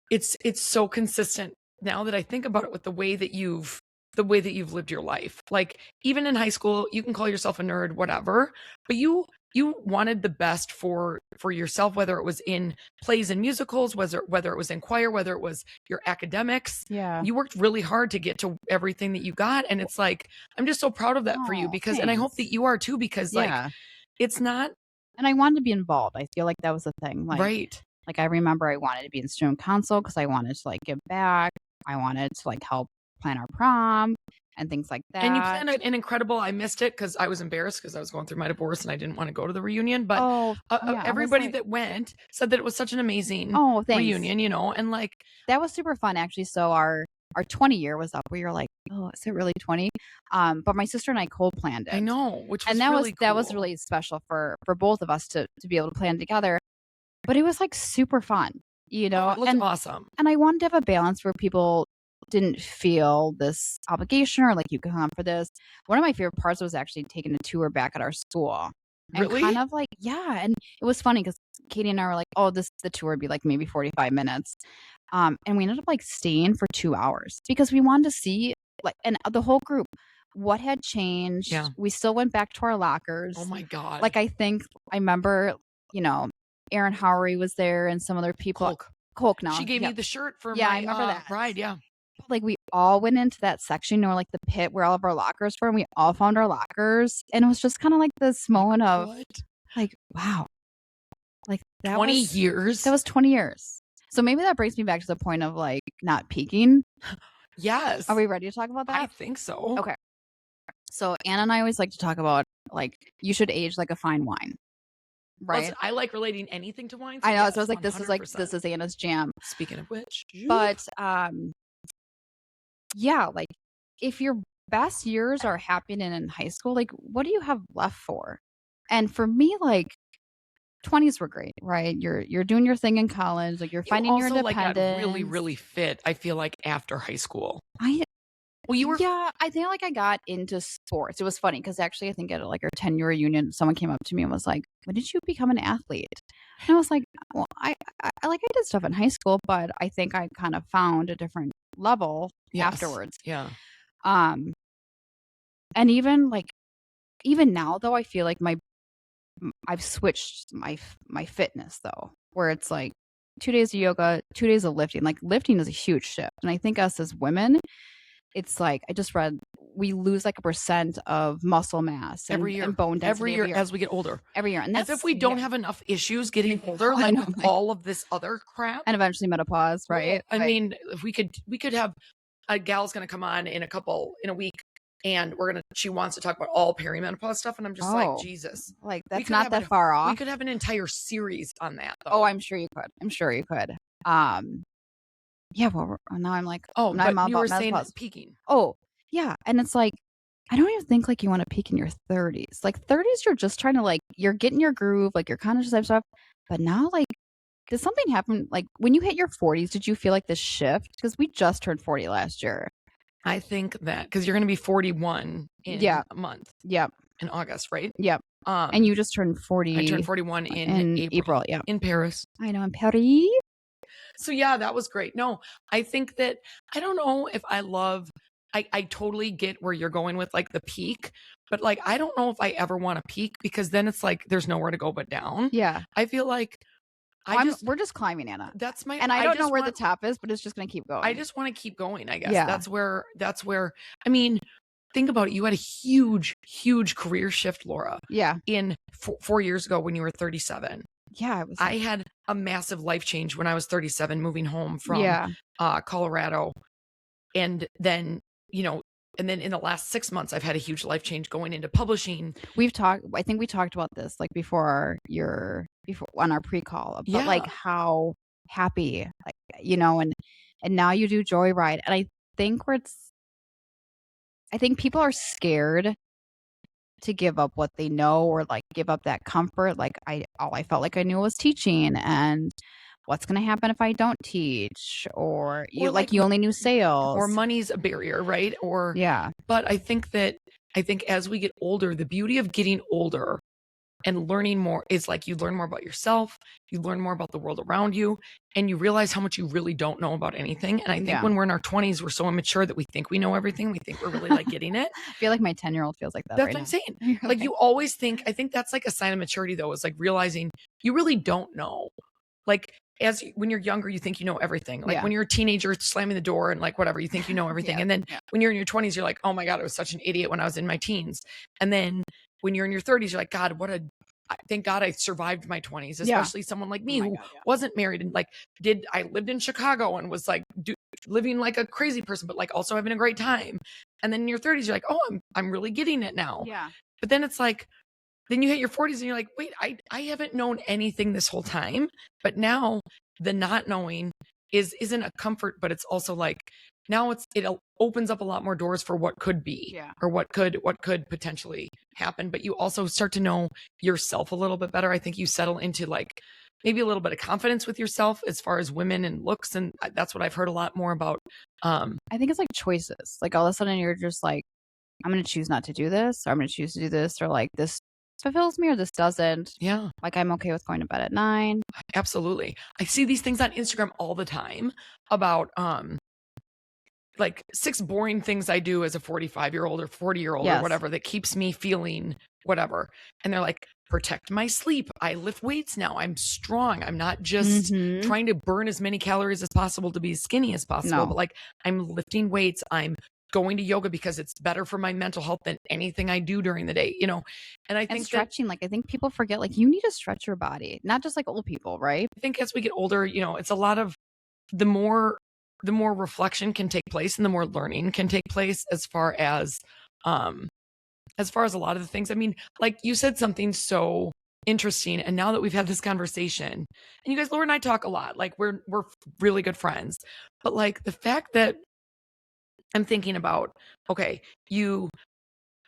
it's so consistent now that I think about it, with the way that you've lived your life. Like, even in high school, you can call yourself a nerd, whatever, but you wanted the best for yourself, whether it was in plays and musicals, whether it was in choir, whether it was your academics. You worked really hard to get to everything that you got. And it's like, I'm just so proud of that for you, because, and I hope that you are too, because like, it's not. And I wanted to be involved. I feel like that was the thing. Like, right. Like, I remember I wanted to be in student council because I wanted to like give back. I wanted to like help plan our prom and things like that. And you planned an incredible. I missed it because I was embarrassed because I was going through my divorce and I didn't want to go to the reunion. But everybody that went said that it was such an amazing reunion, and like, that was super fun, actually. So our 20 year was up. We were like, oh, is it really 20? But my sister and I planned it. I know, which was and that really was that was really special for both of us to be able to plan together. But it was like super fun, it looked awesome. And I wanted to have a balance where people didn't feel this obligation or like, you come for this. One of my favorite parts was actually taking a tour back at our school. Really? And kind of like, and it was funny because Katie and I were like, oh, the tour would be like maybe 45 minutes. And we ended up like staying for 2 hours because we wanted to see, like, and the whole group, what had changed. Yeah. We still went back to our lockers. Oh my God. Like, I remember, Aaron Howery was there and some other people. Coke now. She gave me the shirt for I my remember that. bride. Yeah. Like, we all went into that section, or like the pit where all of our lockers were, and we all found our lockers. And it was just kind of like this moment of like, wow. Like, that 20 years. That was 20 years. So maybe that brings me back to the point of like not peaking. Yes. Are we ready to talk about that? I think so. Okay. So Anna and I always like to talk about, like, you should age like a fine wine. Right. Listen, I like relating anything to wine. So I know. Yes, so I was like, 100%. this is Anna's jam. Speaking of which. But like, if your best years are happening in high school, like, what do you have left for? And for me, like, 20s were great, right? You're doing your thing in college, like, you're finding your independence. Like, got really, really fit, I feel like, after high school. You were. Yeah, I think like I got into sports. It was funny because actually, I think at like our 10-year reunion, someone came up to me and was like, "When did you become an athlete?" And I was like, "Well, I did stuff in high school, but I think I kind of found a different level afterwards." Yeah. And even now though, I feel like I've switched my fitness though, where it's like 2 days of yoga, 2 days of lifting. Like, lifting is a huge shift, and I think us as women, it's like, I just read, we lose like 1% of muscle mass every year and bone density every year as we get older. Every year. And that's, as if we don't have enough issues getting older, like, with all of this other crap. And eventually menopause, right? I mean, if we could have a gal's going to come on in a week and she wants to talk about all perimenopause stuff. And I'm just like, Jesus, like that's not that far off. We could have an entire series on that though. Oh, I'm sure you could. Yeah, well, now I'm like, oh, now I'm all but you were about saying menopause. peaking. Oh, yeah. And it's like, I don't even think like you want to peak in your 30s. Like 30s, you're just trying to like, you're getting your groove, like your conscious type stuff. But now, like, did something happen? Like when you hit your 40s, did you feel like this shift? Because we just turned 40 last year. I think that because you're going to be 41 in a month. Yep. In August, right? Yep. And you just turned 40. I turned 41 in April. Yeah. In Paris. I know, in Paris. So yeah, that was great. No, I think that I don't know if I totally get where you're going with like the peak, but like I don't know if I ever want to peak because then it's like there's nowhere to go but down. Yeah. I feel like we're just climbing, Anna. That's my and I don't know where the top is, but it's just gonna keep going. I just want to keep going, I guess. Yeah. That's where I mean, think about it. You had a huge, huge career shift, Laura. Yeah. In 4 years ago when you were 37. Yeah, I had a massive life change when I was 37, moving home from Colorado. And then, and then in the last 6 months, I've had a huge life change going into publishing. I think we talked about this like before on our pre-call about like how happy, like, and now you do Joyride. And I think people are scared to give up what they know or like give up that comfort. Like all I felt like I knew was teaching, and what's going to happen if I don't teach, or you only knew sales, or money's a barrier, right? Or but I think as we get older, the beauty of getting older and learning more is like you learn more about yourself, you learn more about the world around you, and you realize how much you really don't know about anything. And I think when we're in our 20s, we're so immature that we think we know everything. We think we're really like getting it. I feel like my 10-year-old feels like that. That's what I'm saying. Like you always think, I think that's like a sign of maturity though, is like realizing you really don't know. Like when you're younger, you think you know everything. Like when you're a teenager slamming the door and like whatever, you think you know everything. And then when you're in your 20s, you're like, oh my God, I was such an idiot when I was in my teens. And then when you're in your 30s, you're like, God, thank God I survived my 20s, especially someone like me who wasn't married and like I lived in Chicago and was like living like a crazy person, but like also having a great time. And then in your 30s, you're like, oh, I'm really getting it now. Yeah. But then it's like, then you hit your 40s and you're like, wait, I haven't known anything this whole time. But now the not knowing isn't a comfort, but it's also like now it opens up a lot more doors for what could be or what could potentially happen. But you also start to know yourself a little bit better. I think you settle into like maybe a little bit of confidence with yourself as far as women and looks. And that's what I've heard a lot more about. I think it's like choices. Like all of a sudden you're just like, I'm going to choose not to do this, or I'm going to choose to do this, or like this fulfills me or this doesn't. Yeah. Like I'm okay with going to bed at 9. Absolutely. I see these things on Instagram all the time about like 6 boring things I do as a 45-year-old or 40-year-old or whatever that keeps me feeling whatever. And they're like, protect my sleep. I lift weights now. I'm strong. I'm not just trying to burn as many calories as possible to be as skinny as possible, but like I'm lifting weights. I'm going to yoga because it's better for my mental health than anything I do during the day, And I think stretching, like I think people forget, like you need to stretch your body, not just like old people, right? I think as we get older, it's a lot of the more reflection can take place and the more learning can take place as far as a lot of the things. I mean, like you said something so interesting. And now that we've had this conversation, and you guys, Laura and I talk a lot, like we're really good friends, but like the fact that I'm thinking about, okay, you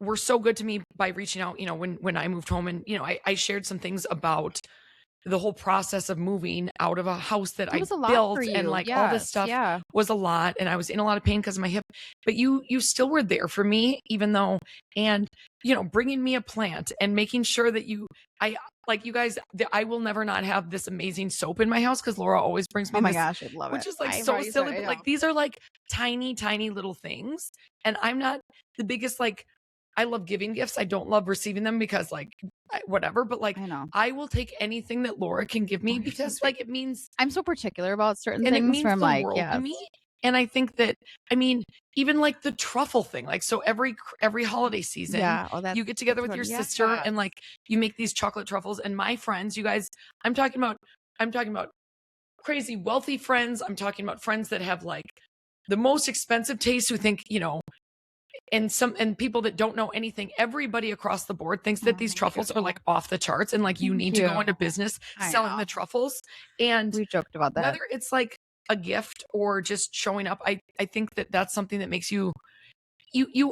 were so good to me by reaching out, when I moved home and, I shared some things about the whole process of moving out of a house that I built and like all this stuff was a lot. And I was in a lot of pain because of my hip, but you still were there for me, even though, and, bringing me a plant and making sure that you guys, I will never not have this amazing soap in my house because Laura always brings me gosh, I love it. Which is like so silly, but like these are like tiny, tiny little things. And I'm not the biggest, like, I love giving gifts. I don't love receiving them because like whatever, but like I will take anything that Laura can give me because like it means I'm so particular about certain and things. It means from the like world to me. And I think that, I mean, even like the truffle thing, like, so every holiday season, you get together with your sister and like you make these chocolate truffles. And my friends, you guys, I'm talking about crazy wealthy friends. I'm talking about friends that have like the most expensive taste who think, and people that don't know anything, everybody across the board thinks that these truffles are like off the charts and like you need to go into business selling the truffles. And we joked about that. Whether it's like a gift or just showing up, I think that that's something that makes you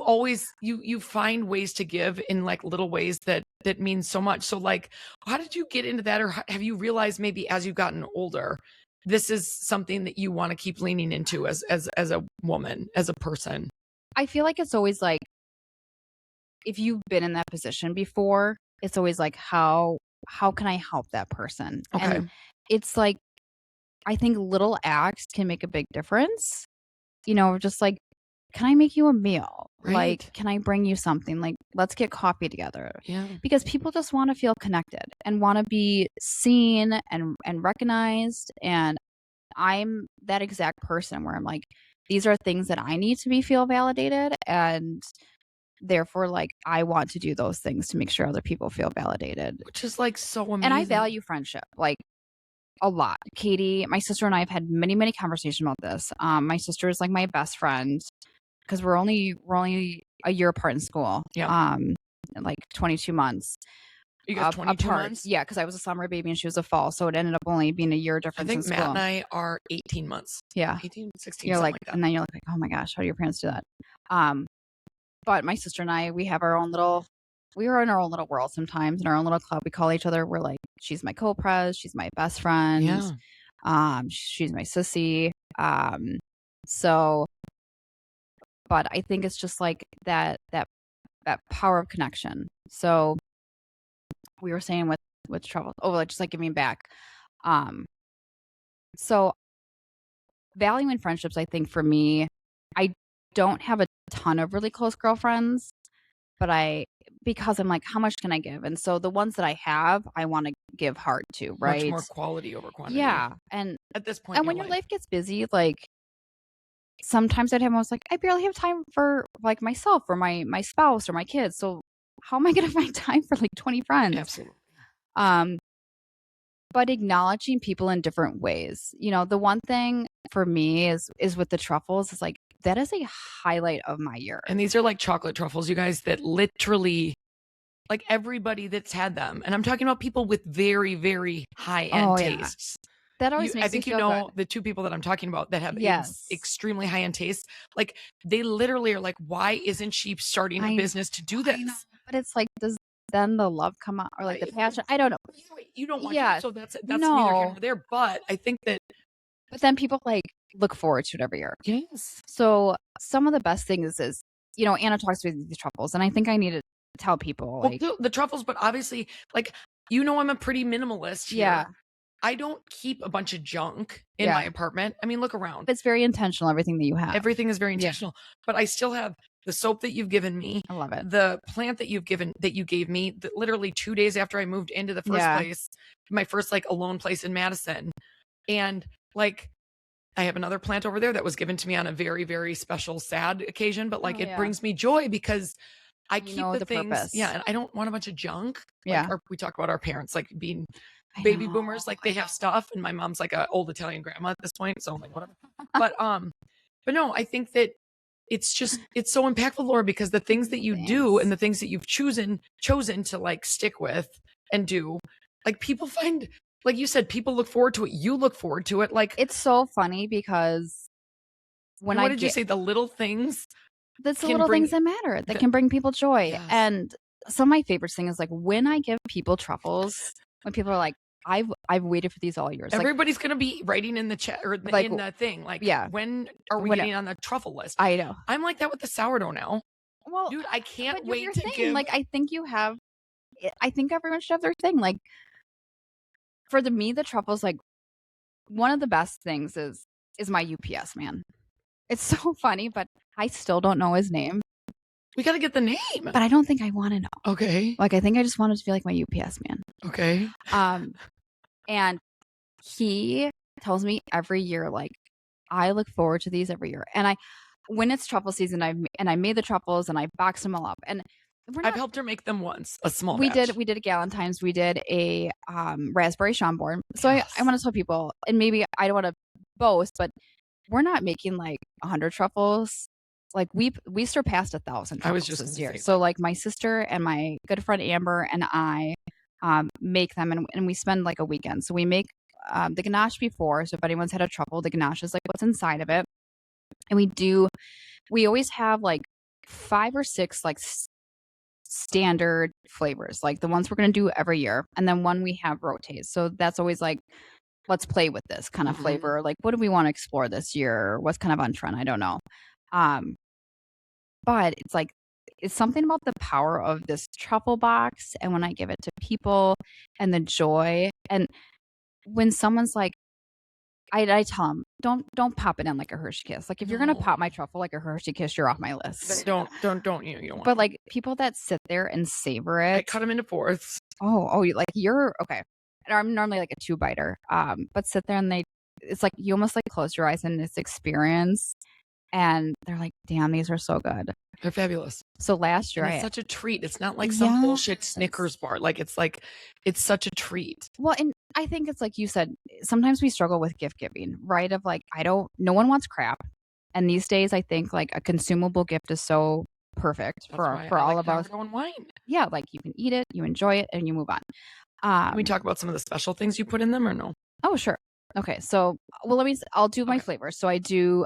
always you find ways to give in like little ways that mean so much. So like, how did you get into that, or have you realized maybe as you've gotten older this is something that you want to keep leaning into as a woman, as a person? I feel like it's always like, if you've been in that position before, it's always like, how can I help that person? Okay. And it's like, I think little acts can make a big difference. Just like, can I make you a meal? Right. Like, can I bring you something? Like, let's get coffee together. Yeah. Because people just want to feel connected and want to be seen and recognized. And I'm that exact person where I'm like, these are things that I need to feel validated, and therefore, like, I want to do those things to make sure other people feel validated. Which is like so amazing. And I value friendship, like, a lot. Katie, my sister, and I have had many, many conversations about this. My sister is like my best friend because we're only a year apart in school. Yeah. Like 22 months. You guys 22 apart. months? Yeah, because I was a summer baby and she was a fall, so it ended up only being a year difference. I think in Matt school. and I are 18 months. Yeah, 18, 16. You're like like, that. And then you're like, oh my gosh, how do your parents do that? But my sister and I, we are in our own little world sometimes, in our own little club. We call each other, we're like, she's my co-pres, she's my best friend. Yeah. She's my sissy. So, but I think it's just like that power of connection. So we were saying with trouble, like just like giving back. So valuing friendships, I think for me, I don't have a ton of really close girlfriends, but because I'm like, how much can I give? And so the ones that I have, I want to give heart to, right? Much more quality over quantity. Yeah. And at this point, and when your life gets busy, like sometimes I was like, I barely have time for like myself or my spouse or my kids. So how am I going to find time for like 20 friends? Absolutely. But acknowledging people in different ways. The one thing for me is with the truffles is like, that is a highlight of my year. And these are like chocolate truffles, you guys, that literally, like everybody that's had them, and I'm talking about people with very, very high-end tastes. That always makes I think me feel good. The two people that I'm talking about that have Yes. extremely high-end tastes, like they literally are like, why isn't she starting a business to do this? I know, but it's like, does then the love come out, or like the passion? I don't know. You don't want to, so that's neither here nor there. But I think that. But then people like look forward to it every year. Yes. So some of the best things is, Anna talks about these truffles, and I think I need to tell people like, the truffles, but obviously, like, I'm a pretty minimalist here. Yeah. I don't keep a bunch of junk in my apartment. I mean, look around. It's very intentional, everything that you have. Everything is very intentional. But I still have the soap that you've given me. I love it. The plant that you gave me that literally 2 days after I moved into the first place, my first like alone place in Madison. And like, I have another plant over there that was given to me on a very, very special, sad occasion, but like it brings me joy because I keep the things. Purpose. Yeah. And I don't want a bunch of junk. Yeah. Like we talk about our parents, like being baby boomers, like they have stuff. And my mom's like an old Italian grandma at this point. So I'm like, whatever. But no, I think that it's so impactful, Laura, because the things that you do and the things that you've chosen to like stick with and do, like people find, like you said, people look forward to it. You look forward to it. Like, it's so funny because what did you say? The little things. That's the little things that matter, that can bring people joy. Yes. And some of my favorite things is like when I give people truffles, when people are like, I've waited for these all years. Everybody's going to be writing in the chat or like, in the thing. Like, when are we getting on the truffle list? I know. I'm like that with the sourdough now. Well, dude, I can't wait to give. Like, I think everyone should have their thing. Like, for me, the truffles, like, one of the best things is my UPS man. It's so funny, but I still don't know his name. We got to get the name. But I don't think I want to know. Okay. Like, I think I just want him to be like my UPS man. Okay. And he tells me every year, like, I look forward to these every year. And when it's truffle season, I made the truffles and I boxed them all up. And I've helped her make them once, a small batch. We did a Galentine's. We did a raspberry Chambord. So I want to tell people, and maybe I don't want to boast, but we're not making like 100 truffles. like we surpassed 1,000 I was truffles just this gonna year. say So like my sister and my good friend Amber and I make them, and we spend like a weekend. So we make the ganache before. So if anyone's had a truffle, the ganache is like what's inside of it. And we always have like 5 or 6 like standard flavors, like the ones we're going to do every year. And then one we have rotates. So that's always like, let's play with this kind of flavor. Like, what do we want to explore this year? What's kind of on trend? I don't know. Um, but it's like, it's something about the power of this truffle box. And when I give it to people and the joy, and when someone's like, I tell them, don't pop it in like a Hershey Kiss. Like if you're gonna pop my truffle like a Hershey Kiss, you're off my list. Don't you don't want. But like people that sit there and savor it, I cut them into fourths. like you're okay. And I'm normally like a 2-biter, but sit there and it's like you almost like close your eyes in this experience, and they're like, damn, these are so good. They're fabulous. So last year, And it's such a treat. It's not like some bullshit Snickers bar. Like it's such a treat. Well, and I think it's like you said, sometimes we struggle with gift giving, right? Of like, no one wants crap. And these days, I think like a consumable gift is so perfect for all of us. Wine. Yeah, like you can eat it, you enjoy it, and you move on. Can we talk about some of the special things you put in them or no? Oh, sure. Okay, so I'll do my flavors. So I do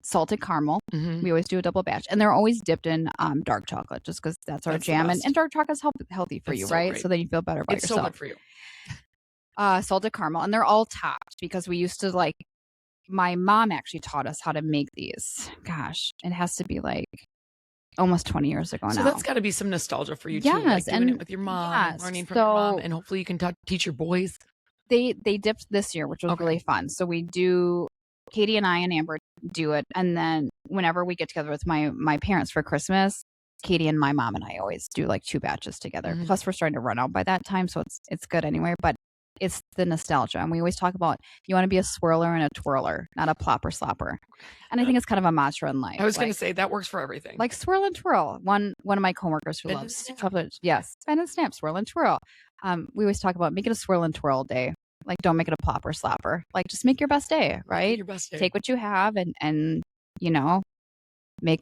salted caramel. We always do a double batch, and they're always dipped in dark chocolate, just because that's our jam. And dark chocolate is healthy for you, right? Great. So then you feel better about yourself. It's so good for you. Salted caramel, and they're all topped because we used to like. My mom actually taught us how to make these. Gosh, it has to be like almost 20 years ago now. So that's got to be some nostalgia for you too. Like doing it with your mom, learning from your mom, and hopefully you can teach your boys. They dipped this year, which was really fun. So we do, Katie and I and Amber do it. And then whenever we get together with my parents for Christmas, Katie and my mom and I always do like 2 batches together. Plus we're starting to run out by that time. So it's good anyway, but it's the nostalgia. And we always talk about, you want to be a swirler and a twirler, not a plopper slopper. And I think it's kind of a mantra in life. I was going to say that works for everything. Like swirl and twirl. One of my coworkers who loves chocolate. Yes. Spin and snap, swirl and twirl. We always talk about make it a swirl and twirl day. Like don't make it a plopper slopper. Like just make your best day, right? Your best day. Take what you have and make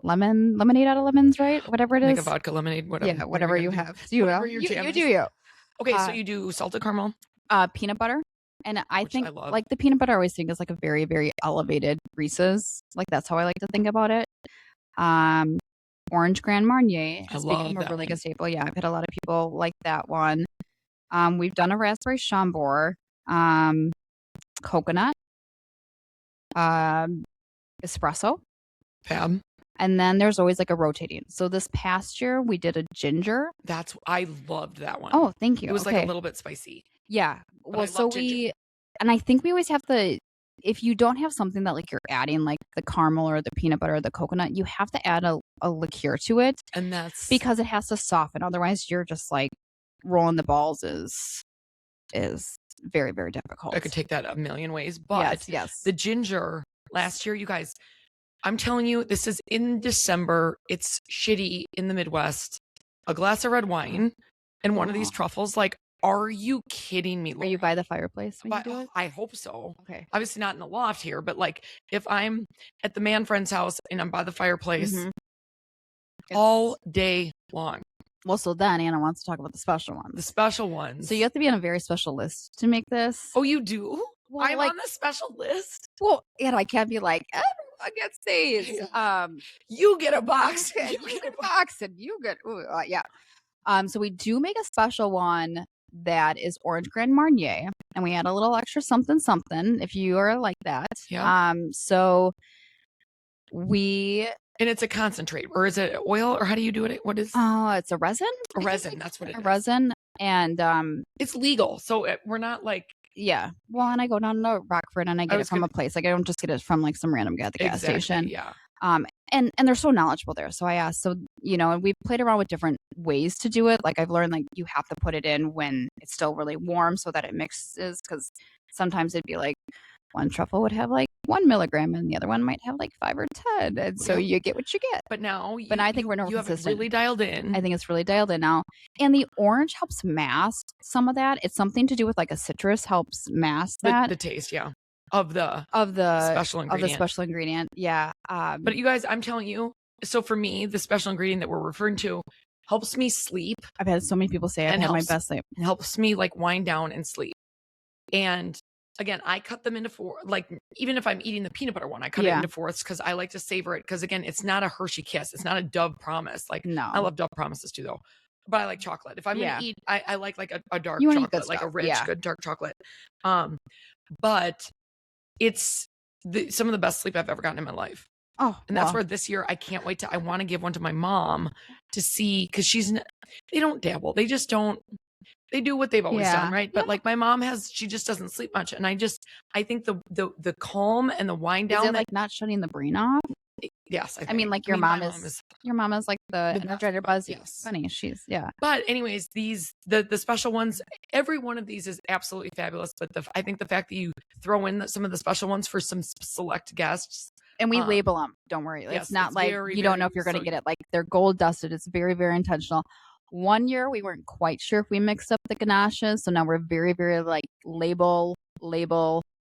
lemonade out of lemons, right? Whatever it is. Make a vodka lemonade, whatever. Yeah, whatever you have. You do you. Okay, so you do salted caramel, peanut butter, and I think like the peanut butter I always think is like a very, very elevated Reese's. Like that's how I like to think about it. Orange Grand Marnier has become a really good staple. Yeah, I've had a lot of people like that one. We've done a raspberry Chambord, coconut, espresso, fab. And then there's always like a rotating. So this past year we did a ginger. I loved that one. Oh, thank you. It was like a little bit spicy. Yeah. Well, so and I think we always have if you don't have something that like you're adding like the caramel or the peanut butter or the coconut, you have to add a liqueur to it. And that's because it has to soften. Otherwise you're just like rolling the balls is very, very difficult. I could take that a million ways, but yes. The ginger last year, you guys, I'm telling you, this is in December. It's shitty in the Midwest. A glass of red wine and one of these truffles. Like, are you kidding me? Are you by the fireplace when you do it? I hope so. Okay. Obviously not in the loft here, but like if I'm at the man friend's house and I'm by the fireplace all day long. Well, so then Anna wants to talk about the special ones. The special ones. So you have to be on a very special list to make this. Oh, you do? Well, I'm on the special list. Well, and I can't be like, everyone gets these. You get a box. You get a box, and you get So we do make a special one that is Orange Grand Marnier, and we add a little extra something if you are like that. Yeah. So we. And it's a concentrate, or is it oil, or how do you do it? What is? Oh, it's a resin. A resin. That's what it is. A resin, and it's legal, so we're not like. Yeah. Well, and I go down to Rockford and I get it from a place. Like I don't just get it from like some random guy at the gas station. Yeah. And they're so knowledgeable there. So I asked, and we've played around with different ways to do it. Like I've learned like you have to put it in when it's still really warm so that it mixes, because sometimes it'd be like one truffle would have like 1 milligram and the other one might have like 5 or 10. And so you get what you get. But now, I think we're more consistent. Have it really dialed in. I think it's really dialed in now. And the orange helps mask some of that. It's something to do with like a citrus helps mask that. The taste, yeah. of the special ingredient. Yeah. But you guys, I'm telling you, so for me, the special ingredient that we're referring to helps me sleep. I've had so many people say I've had my best sleep. It helps me like wind down and sleep. And again, I cut them into four, like even if I'm eating the peanut butter one, I cut it into fourths because I like to savor it. Because again, it's not a Hershey Kiss. It's not a Dove Promise. Like, no, I love Dove Promises too, though. But I like chocolate. If I'm going to eat, I like a dark you chocolate, like a rich, good dark chocolate. But it's some of the best sleep I've ever gotten in my life. Oh, and that's where this year I can't wait I want to give one to my mom to see, because they don't dabble. They just don't. They do what they've always done, right? But like my mom she just doesn't sleep much, and I think the calm and the wind down. Is it like not shutting the brain off? Yes, I mean, like your mom is like the Energizer Buzz. Yes, funny. She's But anyways, the special ones, every one of these is absolutely fabulous. But I think the fact that you throw in some of the special ones for some select guests. And we label them. Don't worry. It's not like you don't know if you're going to get it. Like they're gold dusted. It's very, very intentional. One year we weren't quite sure if we mixed up the ganaches, so now we're very, very like label,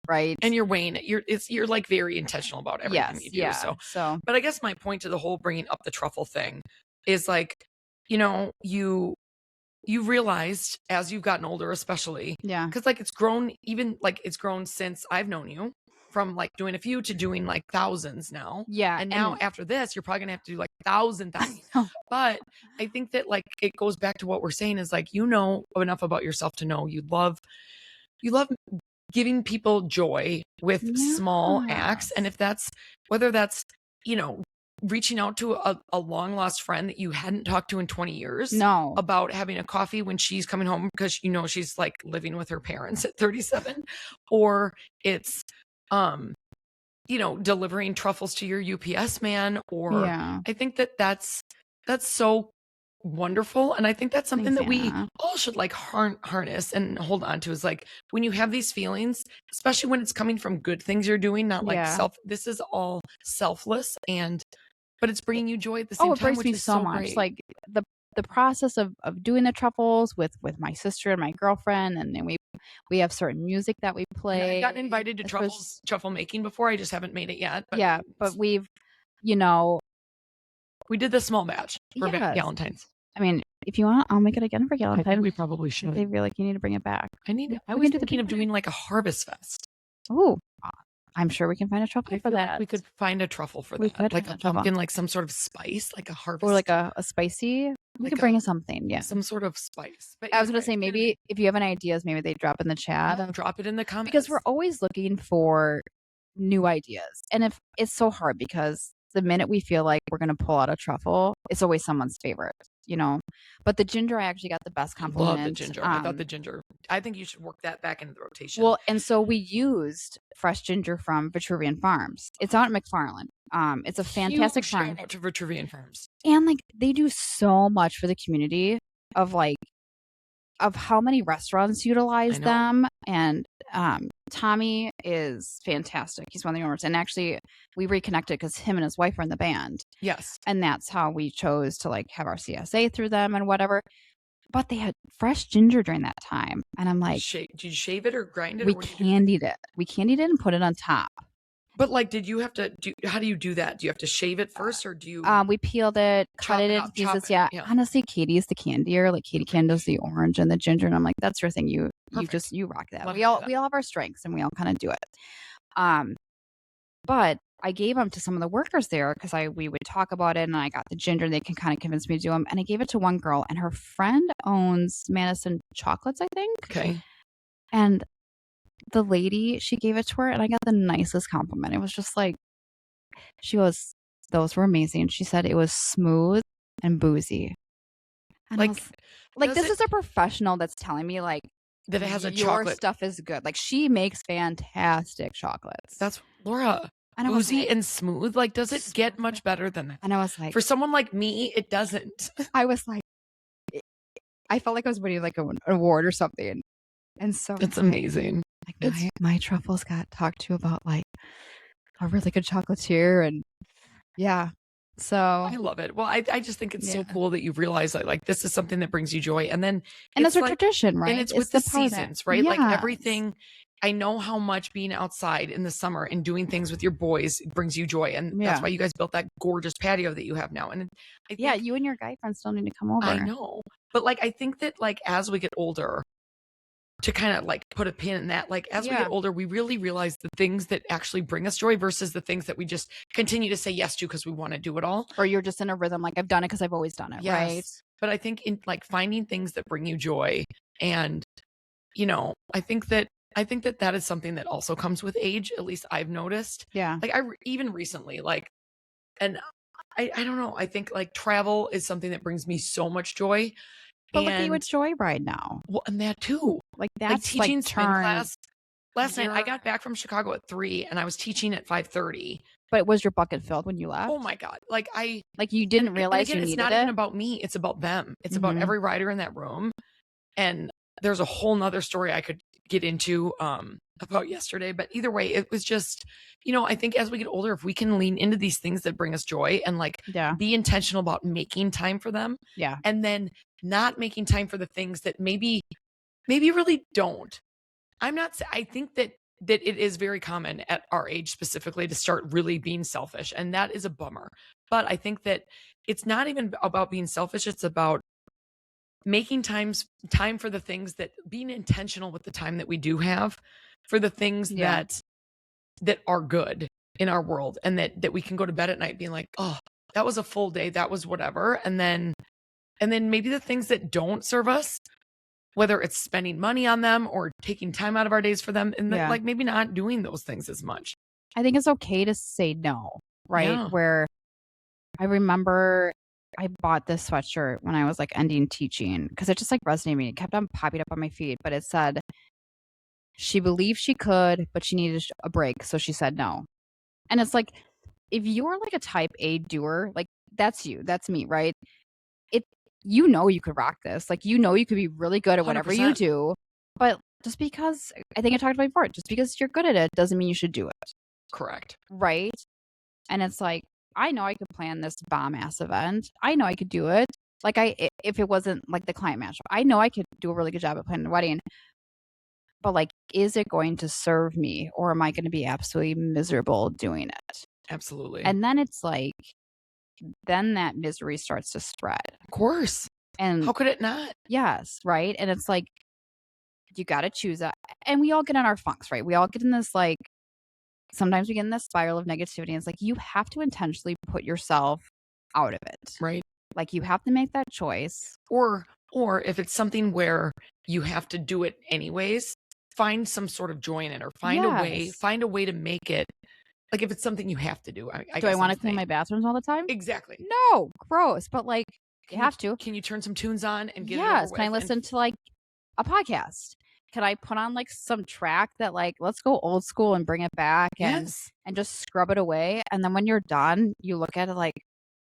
right? And you're weighing it. You're like very intentional about everything you do. Yeah. So, but I guess my point to the whole bringing up the truffle thing is like, you realized as you've gotten older, especially, because like it's grown since I've known you. From like doing a few to doing like thousands now. Yeah. And now after this, you're probably gonna have to do like thousands. But I think that like it goes back to what we're saying is like, enough about yourself to know you love giving people joy with small acts. And if that's whether that's, reaching out to a long lost friend that you hadn't talked to in 20 years about having a coffee when she's coming home because she's like living with her parents at 37, or it's delivering truffles to your UPS man, or I think that's so wonderful. And I think that's something that we all should like harness and hold on to, is like when you have these feelings, especially when it's coming from good things you're doing, not like this is all selfless, but it's bringing you joy at the same time. It brings me so much. Great. Like the process of doing the truffles with my sister and my girlfriend, and then we have certain music that we play. And I've gotten invited to truffle making before. I just haven't made it yet. But but we've, we did the small batch for Valentine's. I mean, if you want, I'll make it again for Valentine's. I think we probably should. They feel like you need to bring it back. I was thinking of doing like a harvest fest. Oh, I'm sure we can find a truffle for that. Like we could find a truffle for that. Like a pumpkin, like some sort of spice, like a harvest. Or like a spicy. We could bring something. Yeah. Some sort of spice. But I was going to say, maybe if you have any ideas, maybe they drop in the chat. Drop it in the comments. Because we're always looking for new ideas. And if it's so hard, because the minute we feel like we're going to pull out a truffle, it's always someone's favorite. But the ginger, I actually got the best compliment. Love the ginger. I thought the ginger. I think you should work that back into the rotation. Well, and so we used fresh ginger from Vitruvian Farms. It's out in McFarland. It's a fantastic farm. Shout out to Vitruvian Farms. And like they do so much for the community of how many restaurants utilize them. And Tommy is fantastic. He's one of the owners. And actually, we reconnected because him and his wife are in the band. Yes. And that's how we chose to like have our CSA through them and whatever. But they had fresh ginger during that time. And I'm like, did you shave it or grind it? We candied it. We candied it and put it on top. But like, did you have to how do you do that? Do you have to shave it first, or do you? We peeled it, cut it into pieces. Yeah. Honestly, Katie's the candier. Like Katie can does the orange and the ginger, and I'm like, that's your thing. You rock that. We all have our strengths, and we all kind of do it. But I gave them to some of the workers there because we would talk about it, and I got the ginger. They can kind of convince me to do them, and I gave it to one girl, and her friend owns Madison Chocolates, I think. Okay. And the lady, she gave it to her, and I got the nicest compliment. It was just like, she goes, those were amazing. She said it was smooth and boozy. And this is a professional that's telling me like that it has your stuff is good. Like she makes fantastic chocolates. That's Laura. And boozy and smooth. Like, does it get much better than that? And I was like, for someone like me, it doesn't. I was like, I felt like I was winning like an award or something. And so it's amazing. Like my truffles got talked to about like a really good chocolatier, and so I love it. Well, I just think it's so cool that you realize that like this is something that brings you joy, and then it's a tradition, right? And it's with the seasons, right? Like everything I know how much being outside in the summer and doing things with your boys brings you joy. And that's why you guys built that gorgeous patio that you have now. And I think, you and your guy friends still need to come over. I know. But like, I think that like, as we get older, to kind of like put a pin in that, like as we get older, we really realize the things that actually bring us joy versus the things that we just continue to say yes to because we want to do it all. Or you're just in a rhythm, like I've done it because I've always done it, right? But I think in like finding things that bring you joy, and you know, I think that that is something that also comes with age. At least I've noticed. Yeah. Like even recently, like, and I don't know. I think like travel is something that brings me so much joy. But look at you at Joyride now. Well, and that too. Like that's like teaching spin class. Last night I You're- got back from Chicago at 3 and I was teaching at 5:30. But was your bucket filled when you left? Oh my God. Like you didn't realize again, you it's needed not it? even about me. It's about them. It's about every rider in that room. And there's a whole nother story I could get into about yesterday. But either way, it was just, you know, I think as we get older, if we can lean into these things that bring us joy and like be intentional about making time for them. Yeah. And then not making time for the things that maybe really don't. I think that it is very common at our age specifically to start really being selfish. And that is a bummer. But I think that it's not even about being selfish. It's about making time for the things that, being intentional with the time that we do have for the things that are good in our world, and that we can go to bed at night being like, oh, that was a full day. That was whatever. And then maybe the things that don't serve us, whether it's spending money on them or taking time out of our days for them, and like maybe not doing those things as much. I think it's okay to say no, right? Yeah. Where I remember I bought this sweatshirt when I was like ending teaching because it just like resonated with me. It kept on popping up on my feed, but it said she believed she could, but she needed a break, so she said no. And it's like, if you're like a type A doer, like that's you, that's me, right? You know you could rock this. Like, you know you could be really good at whatever you 100%. do. But just because, I think I talked about it before, just because you're good at it doesn't mean you should do it. Correct. Right? And it's like, I know I could plan this bomb ass event. I know I could do it. Like if it wasn't like the client match, I know I could do a really good job at planning a wedding. But like, is it going to serve me, or am I going to be absolutely miserable doing it? Absolutely. And then it's like, then that misery starts to spread. Of course. And how could it not? Yes, right? And it's like, you got to choose that. And we all get in our funks, right? We all get in this, like, sometimes we get in this spiral of negativity. And it's like, you have to intentionally put yourself out of it. Right. Like, you have to make that choice. Or if it's something where you have to do it anyways, find some sort of joy in it, or find a way to make it. Like, if it's something you have to do. Do I want to clean my bathrooms all the time? Exactly. No, gross. But like, you have to. Can you turn some tunes on and get it Yes. over with? Can I listen to like a podcast? Can I put on like some track that like, let's go old school and bring it back and just scrub it away? And then when you're done, you look at it like,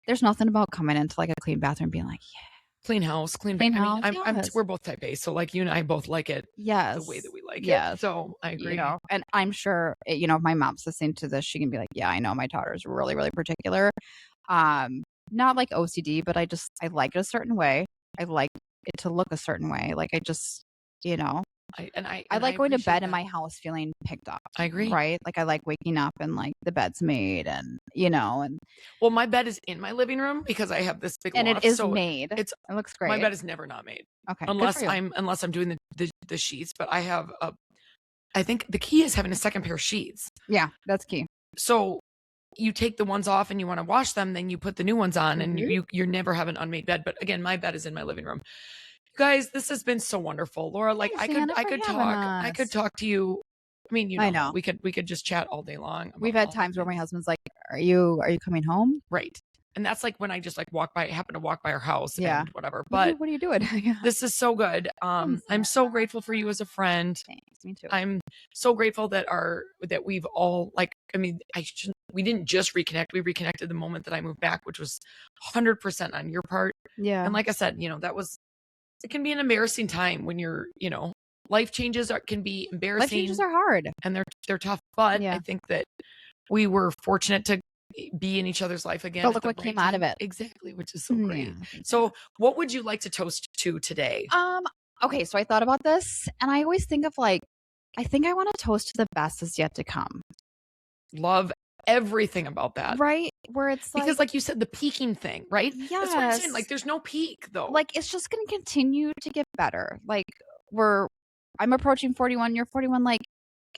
there's nothing about coming into like a clean bathroom being like, yeah. Clean house, clean house. I mean, we're both type A, so like you and I both like it. Yes. The way that we like it. So I agree. You know, and I'm sure, you know, if my mom's listening to this, she can be like, yeah, I know my daughter's really, really particular. Not like OCD, but I like it a certain way. I like it to look a certain way. Like I just, you know, I like going to bed in my house feeling picked up. I agree. Right? Like I like waking up and like the bed's made, and you know, and well, my bed is in my living room because I have this big and loft, it is so made. It looks great. My bed is never not made. Okay. Unless I'm doing the sheets, but I have I think the key is having a second pair of sheets. Yeah, that's key. So you take the ones off and you want to wash them, then you put the new ones on, and you never have an unmade bed. But again, my bed is in my living room. Guys, this has been so wonderful, Laura. Like I could talk to you. I mean, you know, I know. We could just chat all day long. We've had times where my husband's like, "Are you coming home?" Right. And that's like when I just like happen to walk by our house and whatever. But what are you doing? This is so good. I'm so grateful for you as a friend. Thanks, me too. I'm so grateful that we've all like, I mean, we didn't just reconnect. We reconnected the moment that I moved back, which was 100% on your part. Yeah. And like I said, you know, it can be an embarrassing time when you're, you know, life changes can be embarrassing. Life changes are hard and they're tough. But I think that we were fortunate to be in each other's life again. But look what came out of it. Exactly, which is so great. So what would you like to toast to today? Okay, so I thought about this, and I always think of like I think I want to toast to the best is yet to come. Love everything about that. Right? Where it's Because like you said, the peaking thing, right? yes. That's what I'm saying. Like there's no peak though. Like it's just going to continue to get better. Like I'm approaching 41, you're 41. Like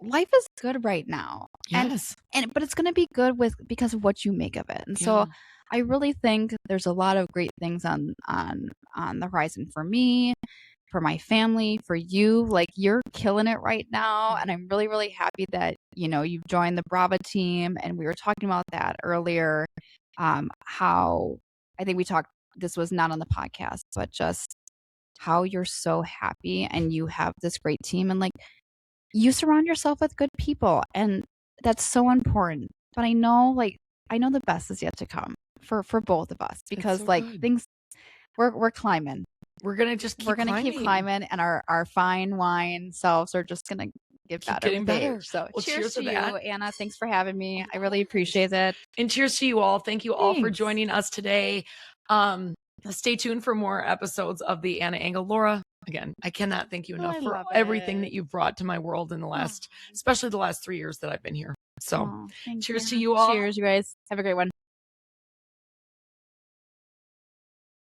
life is good right now. Yes. But it's going to be good because of what you make of it. And so I really think there's a lot of great things on the horizon for me, for my family, for you. Like you're killing it right now. And I'm really, really happy that, you've joined the Brava team. And we were talking about that earlier. How I think we talked, this was not on the podcast, but just how you're so happy and you have this great team and like you surround yourself with good people. And that's so important. But I know the best is yet to come for both of us because good. things we're climbing. We're gonna just keep climbing, and our fine wine selves are just gonna get keep better. Getting better. So well, cheers to you, that. Anna. Thanks for having me. I really appreciate it. And cheers to you all. Thank you all for joining us today. Stay tuned for more episodes of the Anna Engel. Laura, again, I cannot thank you enough for everything that you've brought to my world in the last, especially the last 3 years that I've been here. So cheers to you all. Cheers, you guys. Have a great one.